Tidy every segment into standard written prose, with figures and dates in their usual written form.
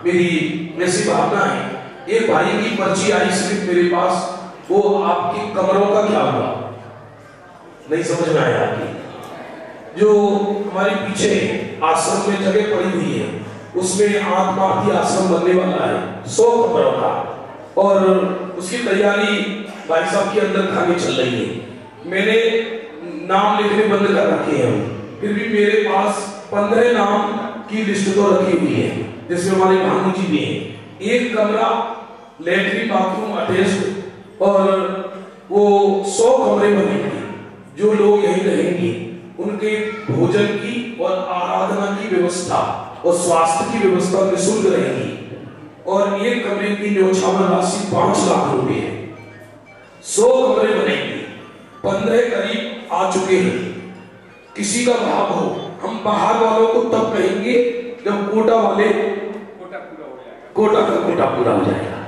मेरी ऐसी भावना है। एक भाई की पर्ची आई सिर्फ मेरे पास, वो आपकी कमरों का क्या हुआ, नहीं समझ में आया आपकी। जो हमारे पीछे आश्रम में जगह पड़ी हुई है, उसमें आत्मार्थी आश्रम बनने वाला है 100 कमरों का, और उसकी तैयारी भाई साहब के अंदर खाने चल रही है। मैंने नाम लिखने बंद कर रखे हैं, फिर भी मेरे पास 15 नाम की लिस्ट तो रखी हुई है, जिसमें हमारे भानु जी भी हैं। एक कमरा लैट्रिन बाथरूम अटैच्ड, और वो 100 कमरे बनेंगे। जो लोग यहीं रहेंगे उनके भोजन की और आराधना की व्यवस्था और स्वास्थ्य की व्यवस्था निःशुल्क रहेगी। और एक कमरे की न्यौछावर राशि 5 लाख रुपए है। 100 कमरे बनेंगे, 15 करीब आ चुके हैं। किसी का भाव हो, हम बाहर वालों को तब कहेंगे जब कोटा वाले कोटा का कोटा पूरा हो जाएगा।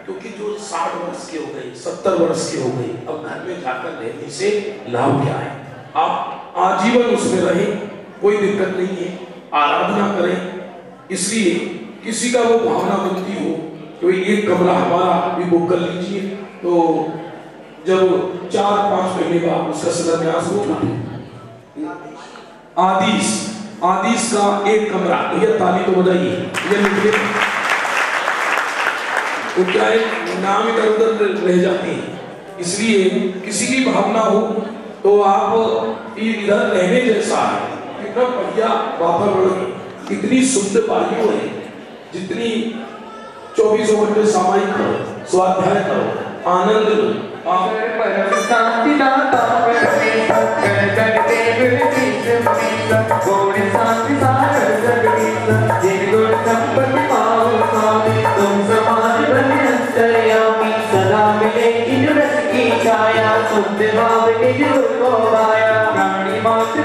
क्योंकि जो 60 वर्ष के हो गए, 70 वर्ष के हो गए, अब घर में जाकर रहने से लाभ क्या है? आप आजीवन उसमें रहें, कोई दिक्कत नहीं है, आराधना करें। इसलिए किसी का वो भावना बनती हो तो एक कमरा हमारा भी बुक कर लीजिए, तो जब 4-5 महीने बाद उसका शिलान्यास होगा। आदिश का एक कमरा, ये ताली तो बजाइए, ये लिखिए। तो क्या है, नाम इधर उधर रह जाते हैं, इसलिए किसी की भावना हो तो आप इधर रहने जैसा है। कितना बढ़िया वातावरण है, कितनी सुंदर वायु है, जितनी 24 घंटे सामायिक करो, स्वाध्याय करो, आनंद लो।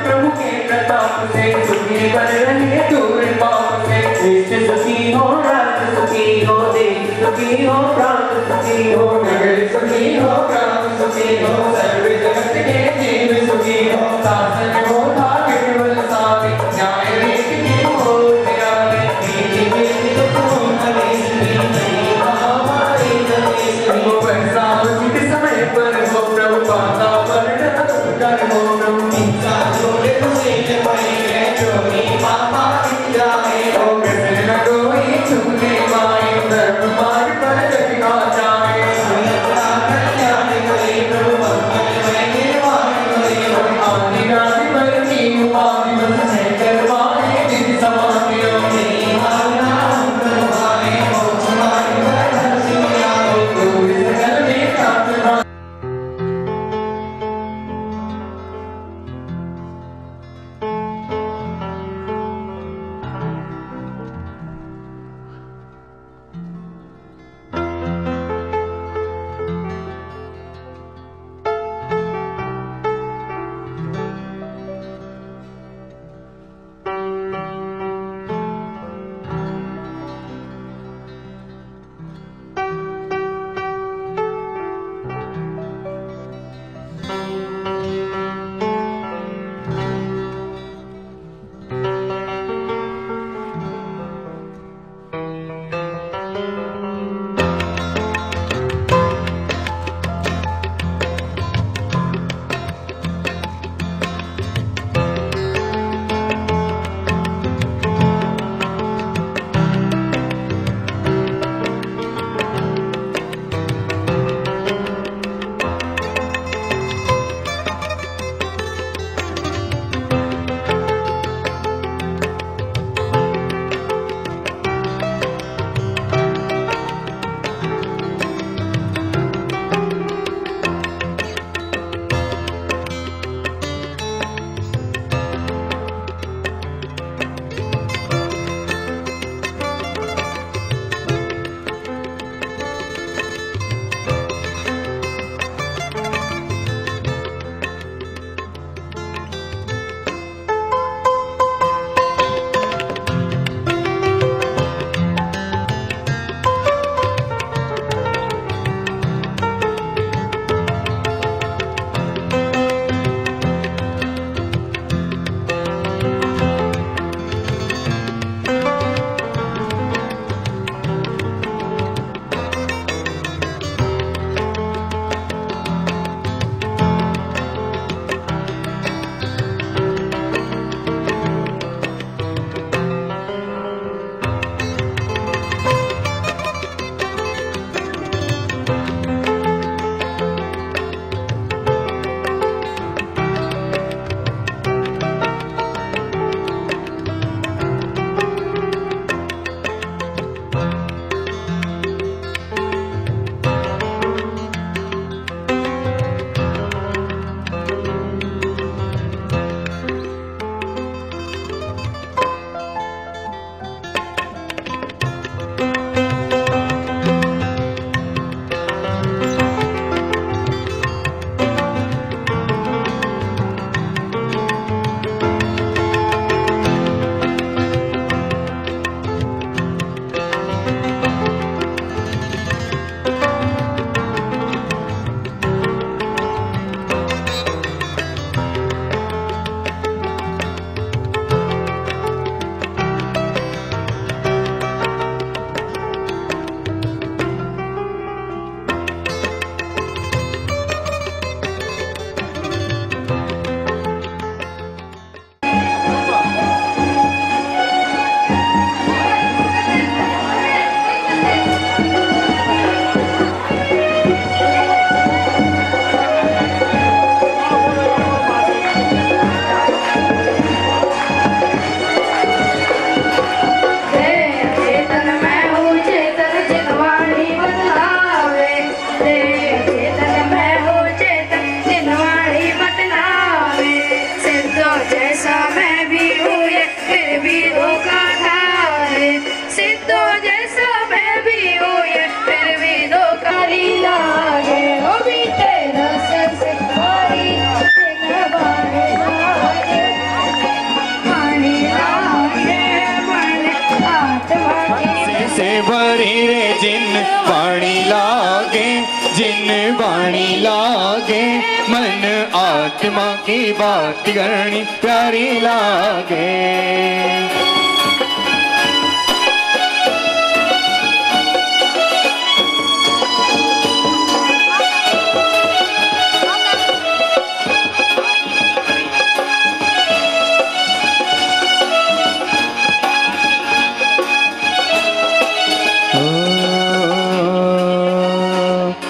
प्रभु के प्रताप से सुखी बन रही दूर पाप से, देश सुखी हो, राज सुखी हो, देश सुखी हो, प्रांत सुखी हो, नगर सुखी हो, ग्राम सुखी हो, सर्व जगत के जीव सुखी हो, शासन हो भाग्य केवल सावी, न्याय रीति की हो निराली, नीति नीति दुख हो हरी नहीं हमारी गति हो, पैसा उचित समय पर हो, प्रभु पाता पर कर हो, प्रभु इंसा जोड़े तुझे पड़े है, चोरी पापा जाए, ओ कैसे न कोई छूने पाए, धर्म मार्ग पर बाणी लागे, जिन बाणी लागे, मन आत्मा की बात करनी प्यारी लागे।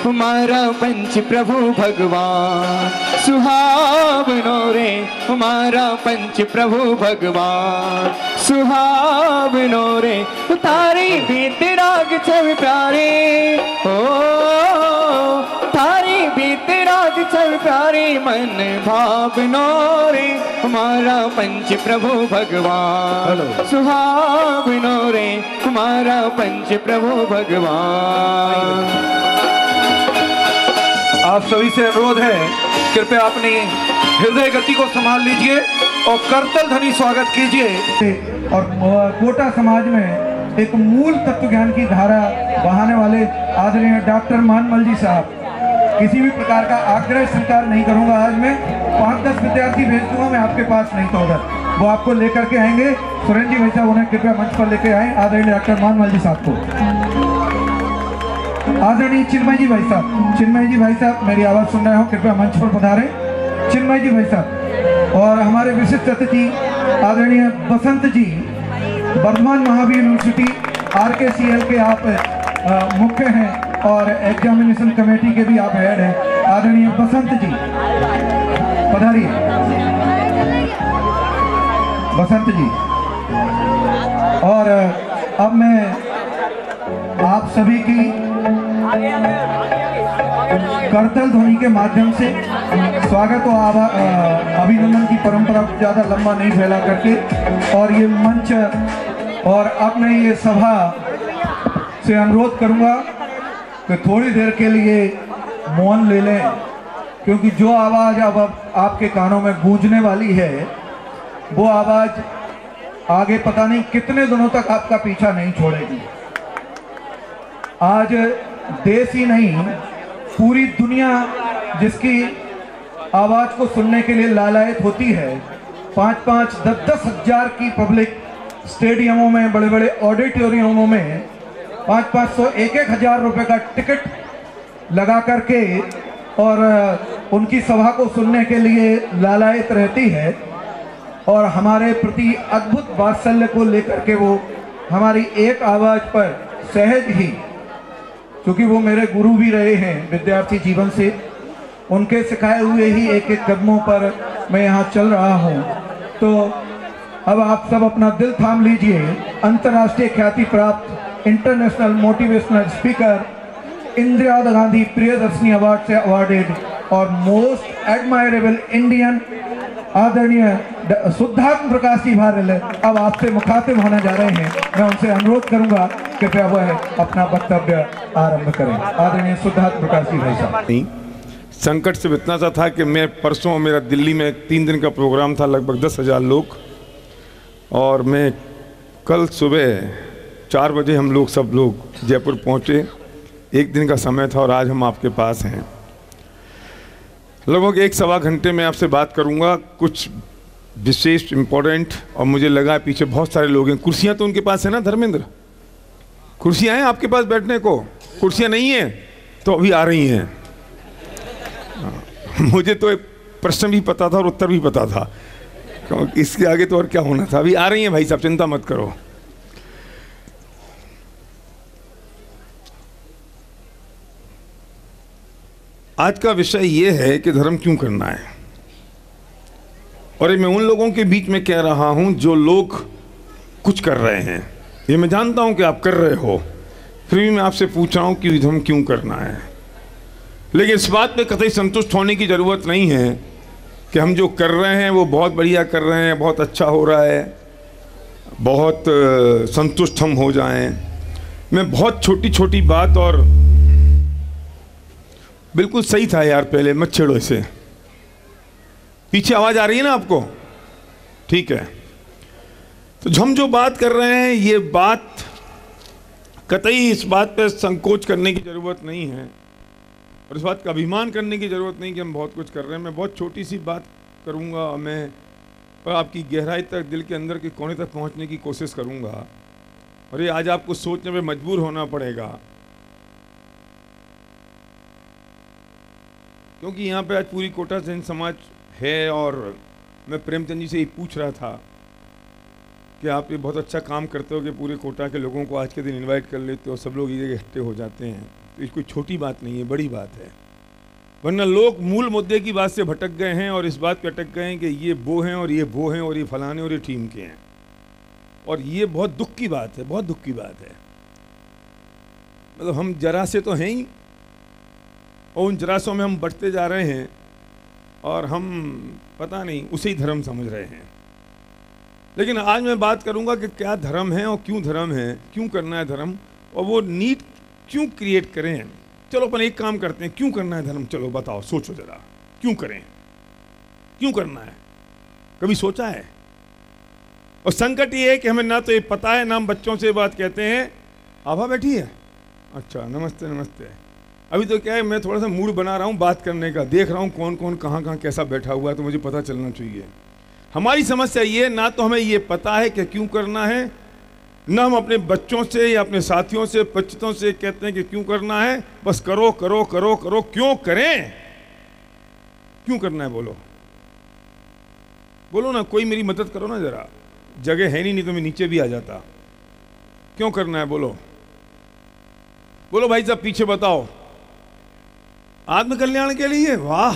हमारा पंच प्रभु भगवान सुहावनो रे, हमारा पंच प्रभु भगवान सुहावनो रे, तारी बीत राग छवि प्यारे, ओ तारी बीत राग छवि प्यारे, मन भावनो रे, हमारा पंच प्रभु भगवान सुहावनो रे, हमारा पंच प्रभु भगवान। आप सभी से अनुरोध है, कृपया अपनी हृदय गति को संभाल लीजिए और करतल ध्वनि स्वागत कीजिए। और कोटा समाज में एक मूल तत्व ज्ञान की धारा बहाने वाले आदरणीय डॉक्टर मानमल जी साहब, किसी भी प्रकार का आग्रह स्वीकार नहीं करूंगा। आज मैं 5-10 विद्यार्थी भेज दूंगा मैं आपके पास, नहीं तो उधर वो आपको लेकर के आएंगे। सुरेंद्र जी भाई साहब उन्हें कृपया मंच पर लेके आए, आदरणीय डॉक्टर मानमल जी साहब को। आदरणीय चिन्मय जी भाई साहब, चिन्मय जी भाई साहब मेरी आवाज़ सुन रहे हो, कृपया मंच पर पधारें। चिन्मय जी भाई साहब और हमारे विशिष्ट अतिथि आदरणीय बसंत जी, वर्धमान महावीर यूनिवर्सिटी RKCL के आप मुख्य हैं और एग्जामिनेशन कमेटी के भी आप हेड हैं। आदरणीय बसंत जी पधारिए। बसंत जी, और अब मैं आप सभी की करतल ध्वनि के माध्यम से स्वागत और अभिनंदन की परंपरा को ज़्यादा लंबा नहीं फैला करके और ये मंच और अब मैं ये सभा से अनुरोध करूंगा कि थोड़ी देर के लिए मौन ले लें, क्योंकि जो आवाज़ अब आपके कानों में गूंजने वाली है वो आवाज़ आगे पता नहीं कितने दिनों तक आपका पीछा नहीं छोड़ेगी। आज देश ही नहीं पूरी दुनिया जिसकी आवाज़ को सुनने के लिए लालायित होती है, 5-5, 10-10 हज़ार की पब्लिक स्टेडियमों में, बड़े बड़े ऑडिटोरियमों में 500-500, 1-1 हज़ार रुपये का टिकट लगा करके और उनकी सभा को सुनने के लिए लालायित रहती है। और हमारे प्रति अद्भुत वात्सल्य को लेकर के वो हमारी एक आवाज़ पर सहज ही, क्योंकि वो मेरे गुरु भी रहे हैं विद्यार्थी जीवन से, उनके सिखाए हुए ही एक एक कदमों पर मैं यहाँ चल रहा हूँ। तो अब आप सब अपना दिल थाम लीजिए। अंतर्राष्ट्रीय ख्याति प्राप्त international motivational speaker, Indira Gandhi Priyadarshini award से अवार्डेड और मोस्ट एडमायरेबल इंडियन आदरणीय शुद्धात्म प्रकाश जी भारल अब आपसे मुखातिब होने जा रहे हैं। मैं उनसे अनुरोध करूंगा कृपया वह अपना वक्तव्य आरंभ करें। आदरणीय शुद्धात्म प्रकाश जी भाई साहब। संकट से इतना सा था कि मैं परसों मेरा दिल्ली में 3 दिन का प्रोग्राम था, लगभग 10,000 लोग, और मैं कल सुबह 4 बजे हम लोग सब लोग जयपुर पहुँचे। 1 दिन का समय था और आज हम आपके पास हैं। लगभग 1-1.25 घंटे में आपसे बात करूंगा, कुछ विशेष इम्पोर्टेंट, और मुझे लगा पीछे बहुत सारे लोग हैं। कुर्सियां तो उनके पास है ना धर्मेंद्र? कुर्सियां हैं आपके पास बैठने को? कुर्सियां नहीं हैं तो अभी आ रही हैं। मुझे तो एक प्रश्न भी पता था और उत्तर भी पता था, इसके आगे तो और क्या होना था। अभी आ रही हैं भाई साहब, चिंता मत करो। आज का विषय ये है कि धर्म क्यों करना है, और मैं उन लोगों के बीच में कह रहा हूं जो लोग कुछ कर रहे हैं। ये मैं जानता हूं कि आप कर रहे हो, फिर भी मैं आपसे पूछ रहा हूं कि धर्म क्यों करना है। लेकिन इस बात पे कतई संतुष्ट होने की ज़रूरत नहीं है कि हम जो कर रहे हैं वो बहुत बढ़िया कर रहे हैं, बहुत अच्छा हो रहा है, बहुत संतुष्ट हम हो जाएं। मैं बहुत छोटी छोटी बात, और बिल्कुल सही था यार, पहले मत छेड़ो इसे। पीछे आवाज़ आ रही है ना आपको? ठीक है। तो हम जो बात कर रहे हैं ये बात कतई इस बात पर संकोच करने की ज़रूरत नहीं है और इस बात का अभिमान करने की ज़रूरत नहीं कि हम बहुत कुछ कर रहे हैं। मैं बहुत छोटी सी बात करूंगा, मैं पर आपकी गहराई तक, दिल के अंदर के कोने तक पहुंचने की कोशिश करूंगा और ये आज आपको सोचने में मजबूर होना पड़ेगा, क्योंकि यहाँ पे आज पूरी कोटा जैन समाज है और मैं प्रेमचंद जी से ही पूछ रहा था कि आप ये बहुत अच्छा काम करते हो कि पूरे कोटा के लोगों को आज के दिन इनवाइट कर लेते हो, सब लोग इकट्ठे हो जाते हैं। तो ये कोई छोटी बात नहीं है, बड़ी बात है। वरना लोग मूल मुद्दे की बात से भटक गए हैं और इस बात पे अटक गए हैं कि ये वो हैं और ये वो हैं और ये फलाने और ये टीम के हैं, और ये बहुत दुख की बात है, बहुत दुख की बात है। मतलब हम जरा से तो हैं ही और उन जरासों में हम बढ़ते जा रहे हैं और हम पता नहीं उसे ही धर्म समझ रहे हैं। लेकिन आज मैं बात करूंगा कि क्या धर्म है और क्यों धर्म है, क्यों करना है धर्म, और वो नीड क्यों क्रिएट करें। चलो अपन एक काम करते हैं, क्यों करना है धर्म, चलो बताओ, सोचो जरा, क्यों करें, क्यों करना है, कभी सोचा है? और संकट ये है कि हमें ना तो ये पता है, ना हम बच्चों से बात कहते हैं। आभा बैठी है, अच्छा नमस्ते नमस्ते। अभी तो क्या है, मैं थोड़ा सा मूड बना रहा हूँ बात करने का, देख रहा हूँ कौन कौन कहाँ कहाँ कैसा बैठा हुआ है, तो मुझे पता चलना चाहिए। हमारी समस्या ये, ना तो हमें ये पता है कि क्यों करना है, ना हम अपने बच्चों से या अपने साथियों से, परिचितों से कहते हैं कि क्यों करना है। बस करो करो करो करो। क्यों करें, क्यों करना है, बोलो बोलो ना, कोई मेरी मदद करो ना जरा। जगह है नहीं तो मैं नीचे भी आ जाता। क्यों करना है, बोलो बोलो भाई साहब, पीछे बताओ। आत्मकल्याण के लिए। वाह,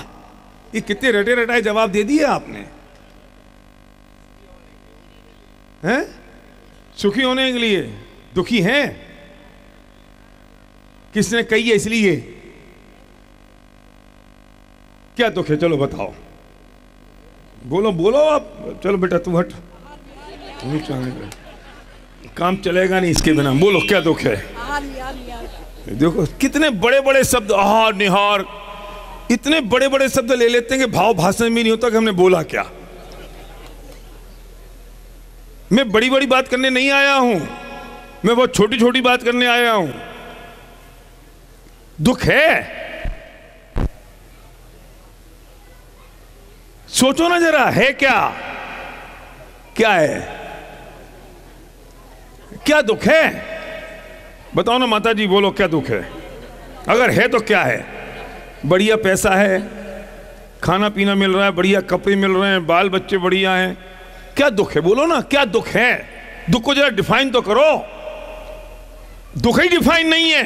ये कितने रटे रटाए जवाब दे दिए आपने, हैं? सुखी होने के लिए। दुखी हैं? किसने कही है इसलिए? क्या दुख है, चलो बताओ, बोलो बोलो आप। चलो बेटा तू हट, काम चलेगा नहीं इसके बिना। बोलो क्या दुख है। देखो कितने बड़े बड़े शब्द, आहार निहार, इतने बड़े बड़े शब्द ले लेते हैं कि भाव भाषण भी नहीं होता कि हमने बोला क्या। मैं बड़ी बड़ी बात करने नहीं आया हूं, मैं बहुत छोटी छोटी बात करने आया हूं। दुख है, सोचो ना जरा, है क्या, क्या है, क्या दुख है, बताओ ना माता जी, बोलो क्या दुख है। अगर है तो क्या है? बढ़िया पैसा है, खाना पीना मिल रहा है, बढ़िया कपड़े मिल रहे हैं, बाल बच्चे बढ़िया हैं, क्या दुख है, बोलो ना क्या दुख है। दुख को जरा डिफाइन तो करो। दुख ही डिफाइन नहीं है,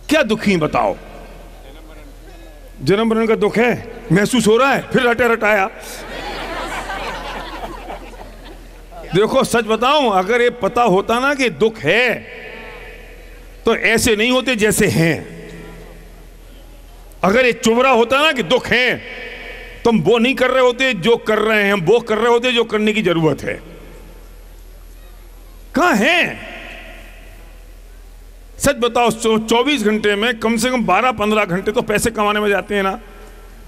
क्या दुखी बताओ। जन्म मरण का दुख है, महसूस हो रहा है, फिर रटे रटाया। देखो सच बताऊं, अगर ये पता होता ना कि दुख है तो ऐसे नहीं होते जैसे हैं। अगर ये चुभरा होता ना कि दुख है, तुम वो नहीं कर रहे होते जो कर रहे हैं, हम वो कर रहे होते जो करने की जरूरत है। कहां है? सच बताओ, 24 घंटे में कम से कम 12-15 घंटे तो पैसे कमाने में जाते हैं ना।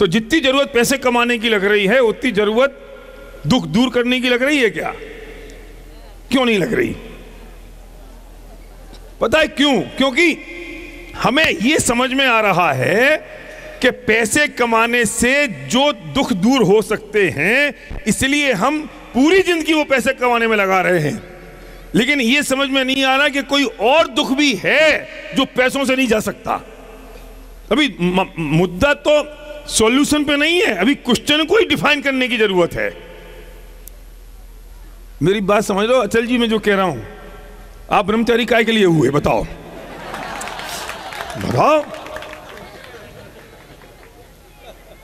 तो जितनी जरूरत पैसे कमाने की लग रही है, उतनी जरूरत दुख दूर करने की लग रही है क्या? क्यों नहीं लग रही? पता है क्यों? क्योंकि हमें यह समझ में आ रहा है कि पैसे कमाने से जो दुख दूर हो सकते हैं, इसलिए हम पूरी जिंदगी वो पैसे कमाने में लगा रहे हैं। लेकिन ये समझ में नहीं आ रहा कि कोई और दुख भी है जो पैसों से नहीं जा सकता। अभी मुद्दा तो सॉल्यूशन पे नहीं है, अभी क्वेश्चन को ही डिफाइन करने की जरूरत है। मेरी बात समझ लो अचल जी, मैं जो कह रहा हूं, आप ब्रह्मचारी काय के लिए हुए, बताओ बताओ।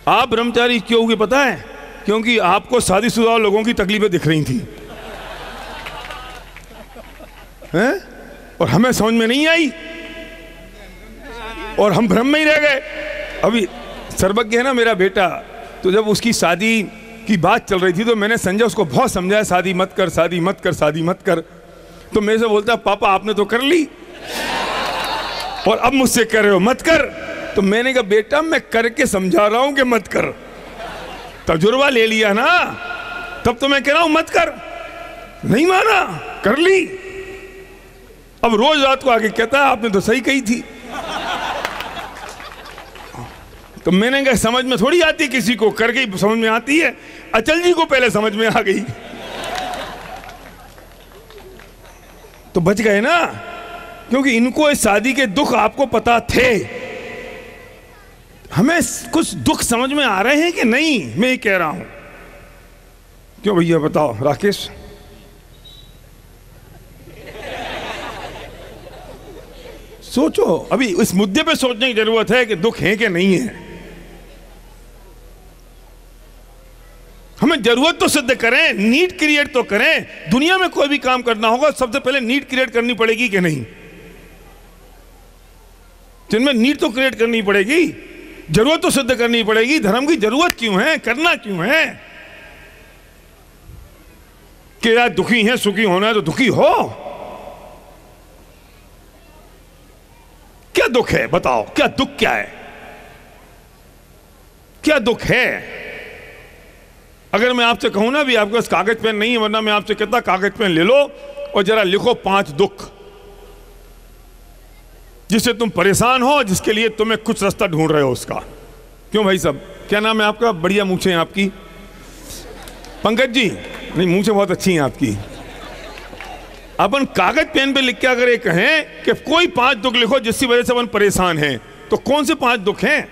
आप ब्रह्मचारी क्यों हुए पता है? क्योंकि आपको शादीशुदा लोगों की तकलीफें दिख रही थी, हैं? और हमें समझ में नहीं आई और हम भ्रम में ही रह गए। अभी सर्वज्ञ है ना मेरा बेटा, तो जब उसकी शादी की बात चल रही थी तो मैंने संजय उसको बहुत समझाया, शादी मत कर, शादी मत कर, शादी मत कर। तो मेरे से बोलता, पापा आपने तो कर ली और अब मुझसे कह रहे हो मत कर। तो मैंने कहा बेटा मैं करके समझा रहा हूं कि मत कर, तजुर्बा ले लिया ना, तब तो मैं कह रहा हूं मत कर। नहीं माना, कर ली। अब रोज रात को आके कहता है आपने तो सही कही थी। तो मैंने कहा समझ में थोड़ी आती किसी को, करके समझ में आती है। अचल जी को पहले समझ में आ गई तो बच गए ना, क्योंकि इनको इस शादी के दुख आपको पता थे। हमें कुछ दुख समझ में आ रहे हैं कि नहीं, मैं ये कह रहा हूं। क्यों भैया बताओ राकेश? सोचो, अभी इस मुद्दे पे सोचने की जरूरत है कि दुख है कि नहीं है। हमें जरूरत तो सिद्ध करें, नीड क्रिएट तो करें। दुनिया में कोई भी काम करना होगा सबसे पहले नीड क्रिएट करनी पड़ेगी कि नहीं? जिनमें नीड तो क्रिएट करनी पड़ेगी, जरूरत तो सिद्ध करनी पड़ेगी। धर्म की जरूरत क्यों है, करना क्यों है? कि यार दुखी है, सुखी होना है तो दुखी हो। क्या दुख है बताओ, क्या दुख क्या है? क्या दुख है? अगर मैं आपसे कहूं ना भी आपके पास कागज पेन नहीं है, वरना मैं आपसे कहता कागज पेन ले लो और जरा लिखो 5 दुख जिससे तुम परेशान हो, जिसके लिए तुम्हें कुछ रास्ता ढूंढ रहे हो उसका। क्यों भाई साहब, क्या नाम है आपका? बढ़िया मूछें हैं आपकी। पंकज जी, नहीं मूछें बहुत अच्छी हैं आपकी। अपन कागज पेन पे लिख के अगर ये कहें कि कोई 5 दुख लिखो जिसकी वजह से अपन परेशान हैं, तो कौन से 5 दुख हैं?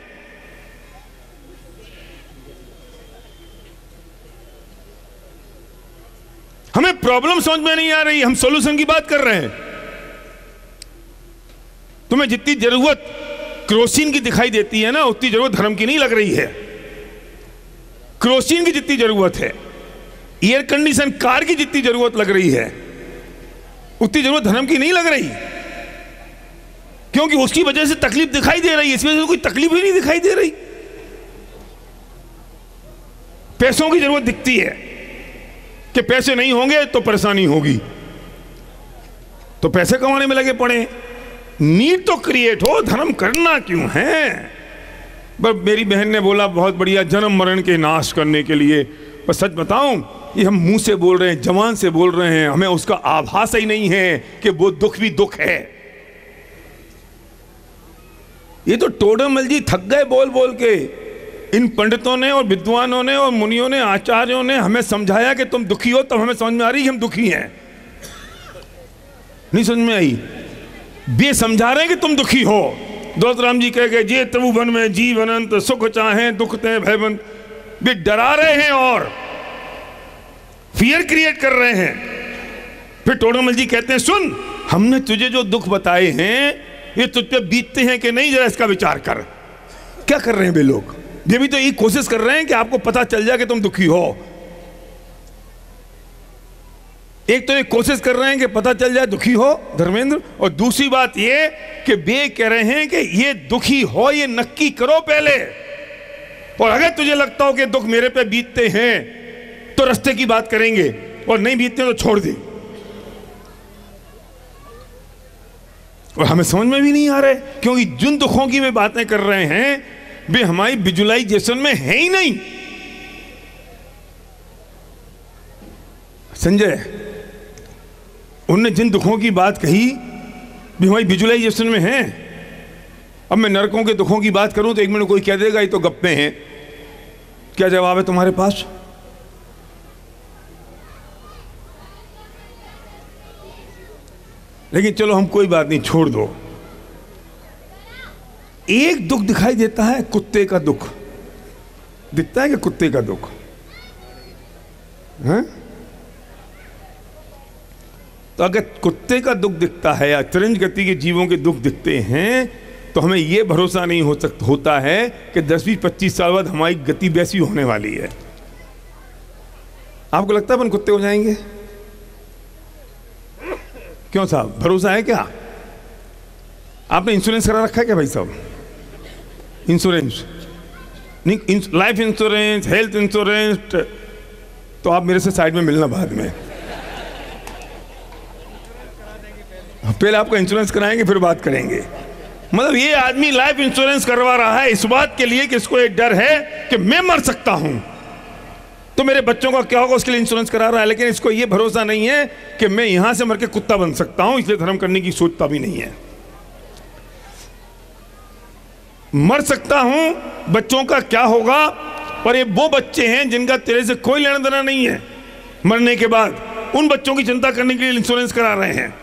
हमें प्रॉब्लम समझ में नहीं आ रही, हम सॉल्यूशन की बात कर रहे हैं। तुम्हें जितनी जरूरत केरोसिन की दिखाई देती है ना, उतनी जरूरत धर्म की नहीं लग रही है। केरोसिन की जितनी जरूरत है, एयर कंडीशन कार की जितनी जरूरत लग रही है, उतनी जरूरत धर्म की नहीं लग रही। क्योंकि उसकी वजह से तकलीफ दिखाई दे रही है, इस वजह से कोई तकलीफ ही नहीं दिखाई दे रही। पैसों की जरूरत दिखती है कि पैसे नहीं होंगे तो परेशानी होगी, तो पैसे कमाने में लगे पड़े। नीड तो क्रिएट हो, धर्म करना क्यों है? पर मेरी बहन ने बोला बहुत बढ़िया, जन्म मरण के नाश करने के लिए। पर सच बताऊं, ये हम मुंह से बोल रहे हैं, जबान से बोल रहे हैं, हमें उसका आभास ही नहीं है कि वो दुख भी दुख है। ये तो टोडरमल जी थक गए बोल बोल के। इन पंडितों ने और विद्वानों ने और मुनियों ने, आचार्यों ने हमें समझाया कि तुम दुखी हो, तब हमें समझ में आ रही है हम दुखी हैं। नहीं समझ में आई, वे समझा रहे हैं कि तुम दुखी हो। दौलत राम जी कह गए, जे त्रिभुवन में जीव अनंत, सुख चाहे दुख ते भयवंत। वे डरा रहे हैं और फियर क्रिएट कर रहे हैं। फिर टोडरमल जी कहते हैं, सुन, हमने तुझे जो दुख बताए हैं ये तुझ पे बीतते हैं कि नहीं, जरा इसका विचार कर। क्या कर रहे हैं वे लोग? ये भी तो यही कोशिश कर रहे हैं कि आपको पता चल जाए कि तुम दुखी हो। एक तो ये कोशिश कर रहे हैं कि पता चल जाए दुखी हो धर्मेंद्र, और दूसरी बात ये कि वे कह रहे हैं कि ये दुखी हो ये नक्की करो पहले, और अगर तुझे लगता हो कि दुख मेरे पे बीतते हैं तो रास्ते की बात करेंगे, और नहीं बीतते तो छोड़ दे। और हमें समझ में भी नहीं आ रहा है, क्योंकि जिन दुखों की वे बातें कर रहे हैं वे हमारी विजुअलाइजेशन में है ही नहीं। संजय, उनने जिन दुखों की बात कही वे हमारी विजुअलाइजेशन में है। अब मैं नरकों के दुखों की बात करूं तो एक मिनट कोई कह देगा ये तो गप्पे हैं। क्या जवाब है तुम्हारे पास? लेकिन चलो हम कोई बात नहीं, छोड़ दो। एक दुख दिखाई देता है, कुत्ते का दुख दिखता है कि कुत्ते का दुख है? तो अगर कुत्ते का दुख दिखता है या त्रिंज गति के जीवों के दुख दिखते हैं तो हमें यह भरोसा नहीं होता है कि 10-20-25 साल बाद हमारी गति वैसी होने वाली है। आपको लगता है अपन कुत्ते हो जाएंगे? क्यों साहब, भरोसा है क्या? आपने इंश्योरेंस करा रखा है क्या भाई साहब? इंश्योरेंस नहीं, लाइफ इंश्योरेंस, हेल्थ इंश्योरेंस। तो आप मेरे से साइड में मिलना बाद में, पहले आपका इंश्योरेंस कराएंगे फिर बात करेंगे। मतलब ये आदमी लाइफ इंश्योरेंस करवा रहा है इस बात के लिए कि इसको एक डर है कि मैं मर सकता हूं। तो मेरे बच्चों का क्या होगा उसके लिए इंश्योरेंस करा रहा है, लेकिन इसको ये भरोसा नहीं है कि मैं यहां से मर के कुत्ता बन सकता हूं, इसलिए धर्म करने की सोचता भी नहीं है। मर सकता हूं, बच्चों का क्या होगा, पर ये वो बच्चे हैं जिनका तेरे से कोई लेना देना नहीं है, मरने के बाद उन बच्चों की चिंता करने के लिए इंश्योरेंस करा रहे हैं।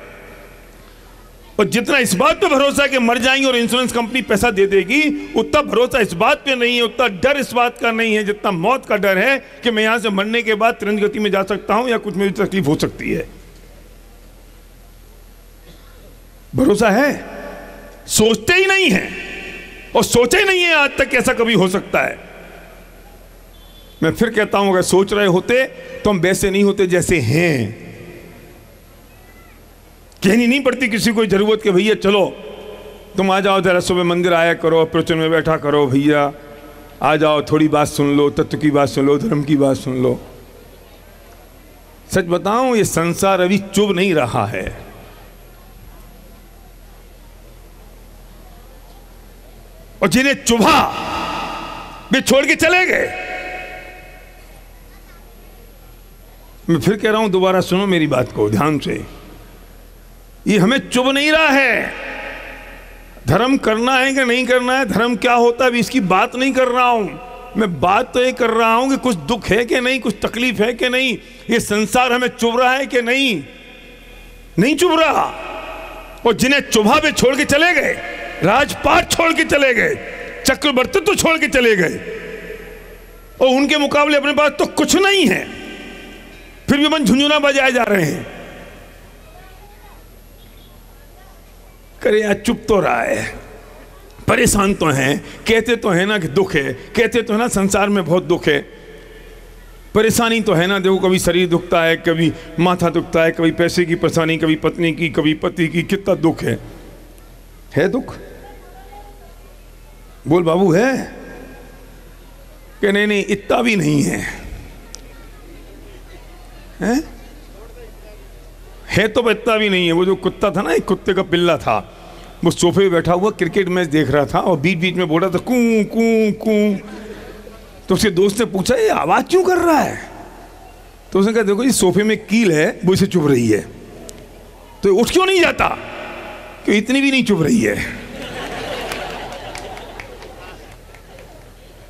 और जितना इस बात पे भरोसा है कि मर जाएंगे और इंश्योरेंस कंपनी पैसा दे देगी, उतना भरोसा इस बात पे नहीं है, उतना डर इस बात का नहीं है जितना मौत का डर है कि मैं यहां से मरने के बाद तुरंत गति में जा सकता हूं या कुछ मेरी तकलीफ हो सकती है। भरोसा है, सोचते ही नहीं है, और सोचे ही नहीं है आज तक कि ऐसा कभी हो सकता है। मैं फिर कहता हूं, अगर सोच रहे होते तो हम वैसे नहीं होते जैसे हैं। कहनी नहीं पड़ती किसी को जरूरत के भैया चलो तुम आ जाओ, जरा सुबह मंदिर आया करो, प्रवचन में बैठा करो, भैया आ जाओ, थोड़ी बात सुन लो, तत्व की बात सुन लो, धर्म की बात सुन लो। सच बताऊं, ये संसार अभी चुभ नहीं रहा है। और जिन्हें चुभा वे छोड़ के चले गए। मैं फिर कह रहा हूं, दोबारा सुनो मेरी बात को ध्यान से। ये हमें चुभ नहीं रहा है। धर्म करना है कि नहीं करना है, धर्म क्या होता है, इसकी बात नहीं कर रहा हूं मैं। बात तो ये कर रहा हूं कि कुछ दुख है कि नहीं, कुछ तकलीफ है कि नहीं, ये संसार हमें चुभ रहा है कि नहीं, नहीं चुभ रहा। और जिन्हें चुभा वे छोड़ के चले गए, राजपाट छोड़ के चले गए, चक्रवर्ती तो छोड़ के चले गए, और उनके मुकाबले अपने पास तो कुछ नहीं है, फिर भी मन झुंझुना बजाए जा रहे हैं। करे यार, चुप तो रहा है, परेशान तो हैं, कहते तो है ना कि दुख है, कहते तो है ना संसार में बहुत दुख है, परेशानी तो है ना। देखो कभी शरीर दुखता है, कभी माथा दुखता है, कभी पैसे की परेशानी, कभी पत्नी की, कभी पति की, कितना दुख है दुख। बोल बाबू है कि नहीं? नहीं, इतना भी नहीं है, है तो इतना भी नहीं है। वो जो कुत्ता था ना, एक कुत्ते का पिल्ला था, वो सोफे पे बैठा हुआ क्रिकेट मैच देख रहा था और बीच बीच में बोल रहा था कूं कूं कूं। तो उसके दोस्त ने पूछा ये आवाज क्यों कर रहा है? तो उसने कहा देखो ये सोफे में कील है, वो इसे चुभ रही है। तो उठ क्यों नहीं जाता कि इतनी भी नहीं चुभ रही है।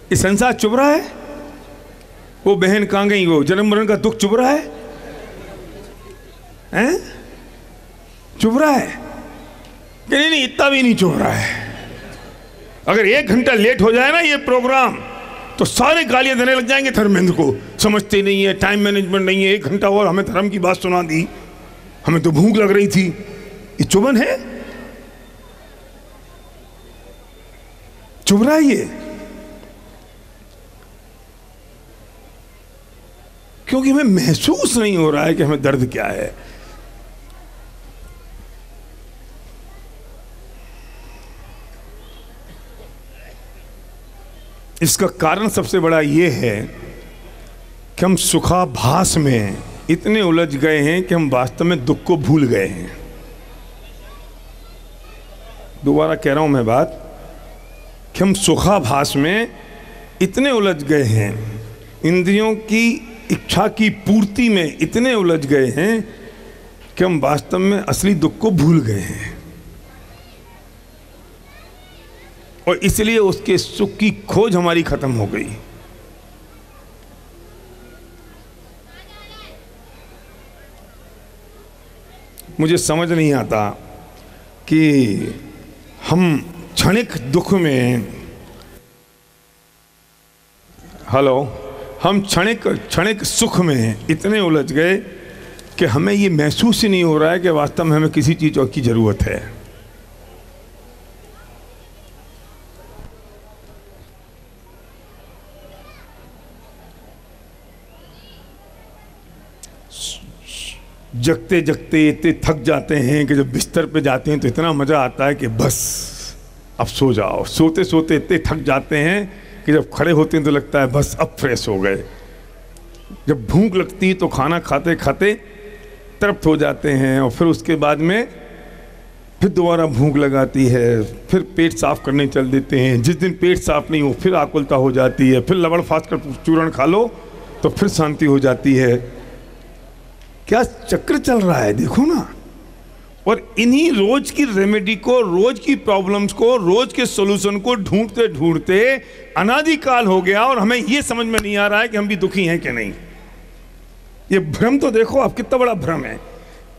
ये संसार चुभ रहा है। वो बहन कहां गई, वो जन्म मरण का दुख चुभ रहा है, हैं? चुभ रहा है कि नहीं? इतना भी नहीं चुभ रहा है। अगर 1 घंटा लेट हो जाए ना ये प्रोग्राम, तो सारे गालियां देने लग जाएंगे धर्मेंद्र को, समझते नहीं है, टाइम मैनेजमेंट नहीं है, 1 घंटा और हमें धर्म की बात सुना दी, हमें तो भूख लग रही थी। ये चुभन है, चुभ रहा है ये, क्योंकि हमें महसूस नहीं हो रहा है कि हमें दर्द क्या है। इसका कारण सबसे बड़ा ये है कि हम सुखाभास में इतने उलझ गए हैं कि हम वास्तव में दुख को भूल गए हैं। दोबारा कह रहा हूं मैं बात, कि हम सुखाभास में इतने उलझ गए हैं, इंद्रियों की इच्छा की पूर्ति में इतने उलझ गए हैं कि हम वास्तव में असली दुख को भूल गए हैं, और इसलिए उसके सुख की खोज हमारी खत्म हो गई। मुझे समझ नहीं आता कि हम क्षणिक दुख में, हम क्षणिक सुख में इतने उलझ गए कि हमें ये महसूस ही नहीं हो रहा है कि वास्तव में हमें किसी चीज और की जरूरत है। जगते जगते इतने थक जाते हैं कि जब बिस्तर पे जाते हैं तो इतना मजा आता है कि बस अब सो जाओ। सोते सोते इतने थक जाते हैं कि जब खड़े होते हैं तो लगता है बस अब फ्रेश हो गए। जब भूख लगती है तो खाना खाते खाते तृप्त हो जाते हैं, और फिर उसके बाद में फिर दोबारा भूख लगाती है, फिर पेट साफ करने चल देते हैं। जिस दिन पेट साफ नहीं हो फिर आकुलता हो जाती है, फिर लबड़ फास कर चूरण खा लो तो फिर शांति हो जाती है। क्या चक्र चल रहा है देखो ना। और इन्हीं रोज की रेमेडी को, रोज की प्रॉब्लम्स को, रोज के सॉल्यूशन को ढूंढते ढूंढते अनादिकाल हो गया और हमें यह समझ में नहीं आ रहा है कि हम भी दुखी हैं कि नहीं। ये भ्रम तो देखो आप, कितना बड़ा भ्रम है।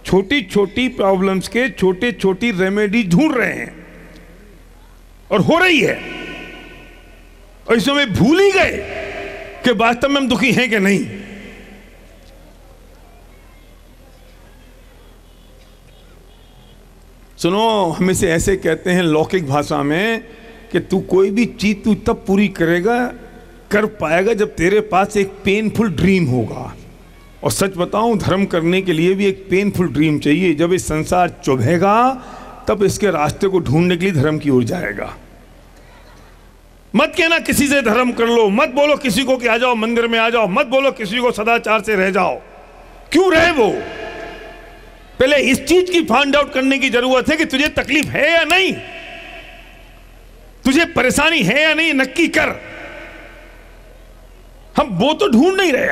छोटी छोटी प्रॉब्लम्स के छोटे छोटी रेमेडी ढूंढ रहे हैं और हो रही है, और इसमें में भूल ही गए कि वास्तव में हम दुखी हैं कि नहीं। सुनो, हमें से ऐसे कहते हैं लौकिक भाषा में कि तू कोई भी चीज तू तब पूरी करेगा, कर पाएगा जब तेरे पास एक पेनफुल ड्रीम होगा। और सच बताऊं, धर्म करने के लिए भी एक पेनफुल ड्रीम चाहिए। जब इस संसार चुभेगा तब इसके रास्ते को ढूंढने के लिए धर्म की ओर जाएगा। मत कहना किसी से धर्म कर लो, मत बोलो किसी को कि आ जाओ मंदिर में आ जाओ, मत बोलो किसी को सदाचार से रह जाओ। क्यों रहे वो? पहले इस चीज की फाइंड आउट करने की जरूरत है कि तुझे तकलीफ है या नहीं, तुझे परेशानी है या नहीं, नक्की कर। हम वो तो ढूंढ नहीं रहे,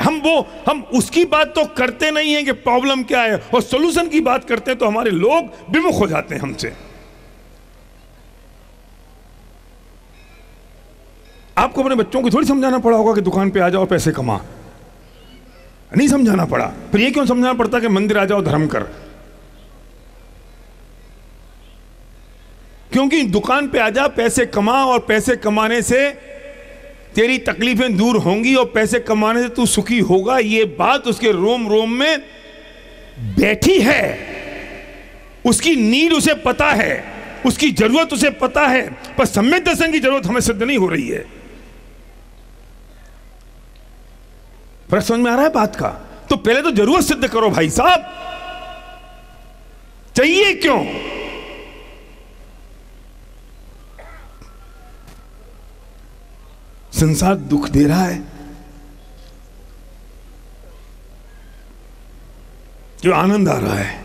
हम उसकी बात तो करते नहीं है कि प्रॉब्लम क्या है, और सॉल्यूशन की बात करते हैं तो हमारे लोग विमुख हो जाते हैं हमसे। आपको अपने बच्चों को थोड़ी समझाना पड़ा होगा कि दुकान पे आ जाओ पैसे कमा, नहीं समझाना पड़ा। फिर ये क्यों समझाना पड़ता कि मंदिर आ जाओ धर्म कर? क्योंकि दुकान पे आ जा, पैसे कमा, और पैसे कमाने से तेरी तकलीफें दूर होंगी और पैसे कमाने से तू सुखी होगा। ये बात उसके रोम रोम में बैठी है, उसकी नीड उसे पता है, उसकी जरूरत उसे पता है, पर सम्यक दर्शन की जरूरत हमें सिद्ध नहीं हो रही है। फर्क समझ में आ रहा है बात का? तो पहले तो जरूरत सिद्ध करो भाई साहब। चाहिए क्यों? संसार दुख दे रहा है, जो आनंद आ रहा है।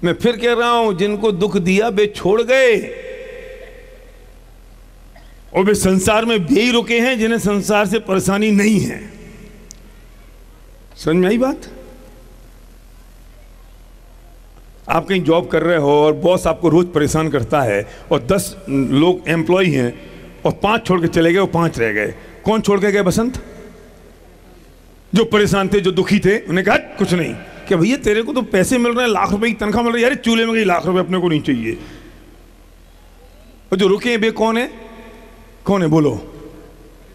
मैं फिर कह रहा हूं, जिनको दुख दिया वे छोड़ गए, और वे संसार में भी रुके हैं जिन्हें संसार से परेशानी नहीं है। समझ में आई बात? आप कहीं जॉब कर रहे हो और बॉस आपको रोज परेशान करता है, और 10 लोग एम्प्लॉय हैं और 5 छोड़ के चले गए और 5 रह गए। कौन छोड़ के गए? बसंत। जो परेशान थे, जो दुखी थे, उन्हें कहा कुछ नहीं, कि भैया तेरे को तो पैसे मिल रहे हैं, लाख रुपए की तनख्वाह मिल रही है, अरे चूल्हे में गई, लाख रुपए अपने को नहीं चाहिए। और जो रुके हैं वे कौन है? कौन है? बोलो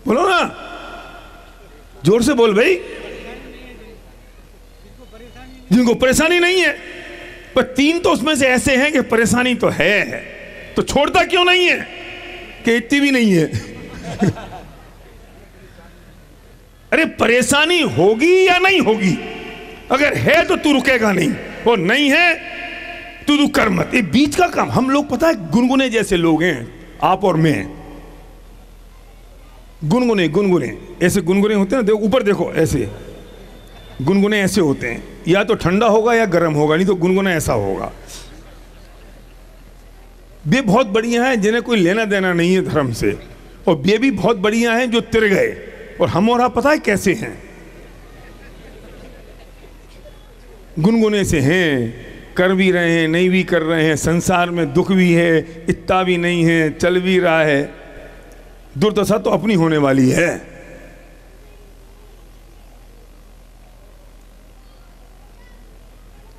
बोलो ना, जोर से बोल भाई। जिनको परेशानी नहीं है, पर 3 तो उसमें से ऐसे हैं कि परेशानी तो है, तो छोड़ता क्यों नहीं है? कि इतनी भी नहीं है। अरे परेशानी होगी या नहीं होगी? अगर है तो तू रुकेगा नहीं, और नहीं है तो तू कर मत। ये बीच का काम। हम लोग पता है गुनगुने जैसे लोग हैं, आप और मैं। गुनगुने गुनगुने ऐसे गुनगुने होते हैं ना, देखो ऊपर देखो, ऐसे गुनगुने ऐसे होते हैं। या तो ठंडा होगा या गर्म होगा, नहीं तो गुनगुना ऐसा होगा। वे बहुत बढ़िया हैं जिन्हें कोई लेना देना नहीं है धर्म से, और वे भी बहुत बढ़िया हैं जो तिर गए। और हम और आप पता है कैसे हैं? गुनगुने से हैं, कर भी रहे हैं, नहीं भी कर रहे हैं, संसार में दुख भी है, इतना भी नहीं है, चल भी रहा है। दुर्दशा तो अपनी होने वाली है।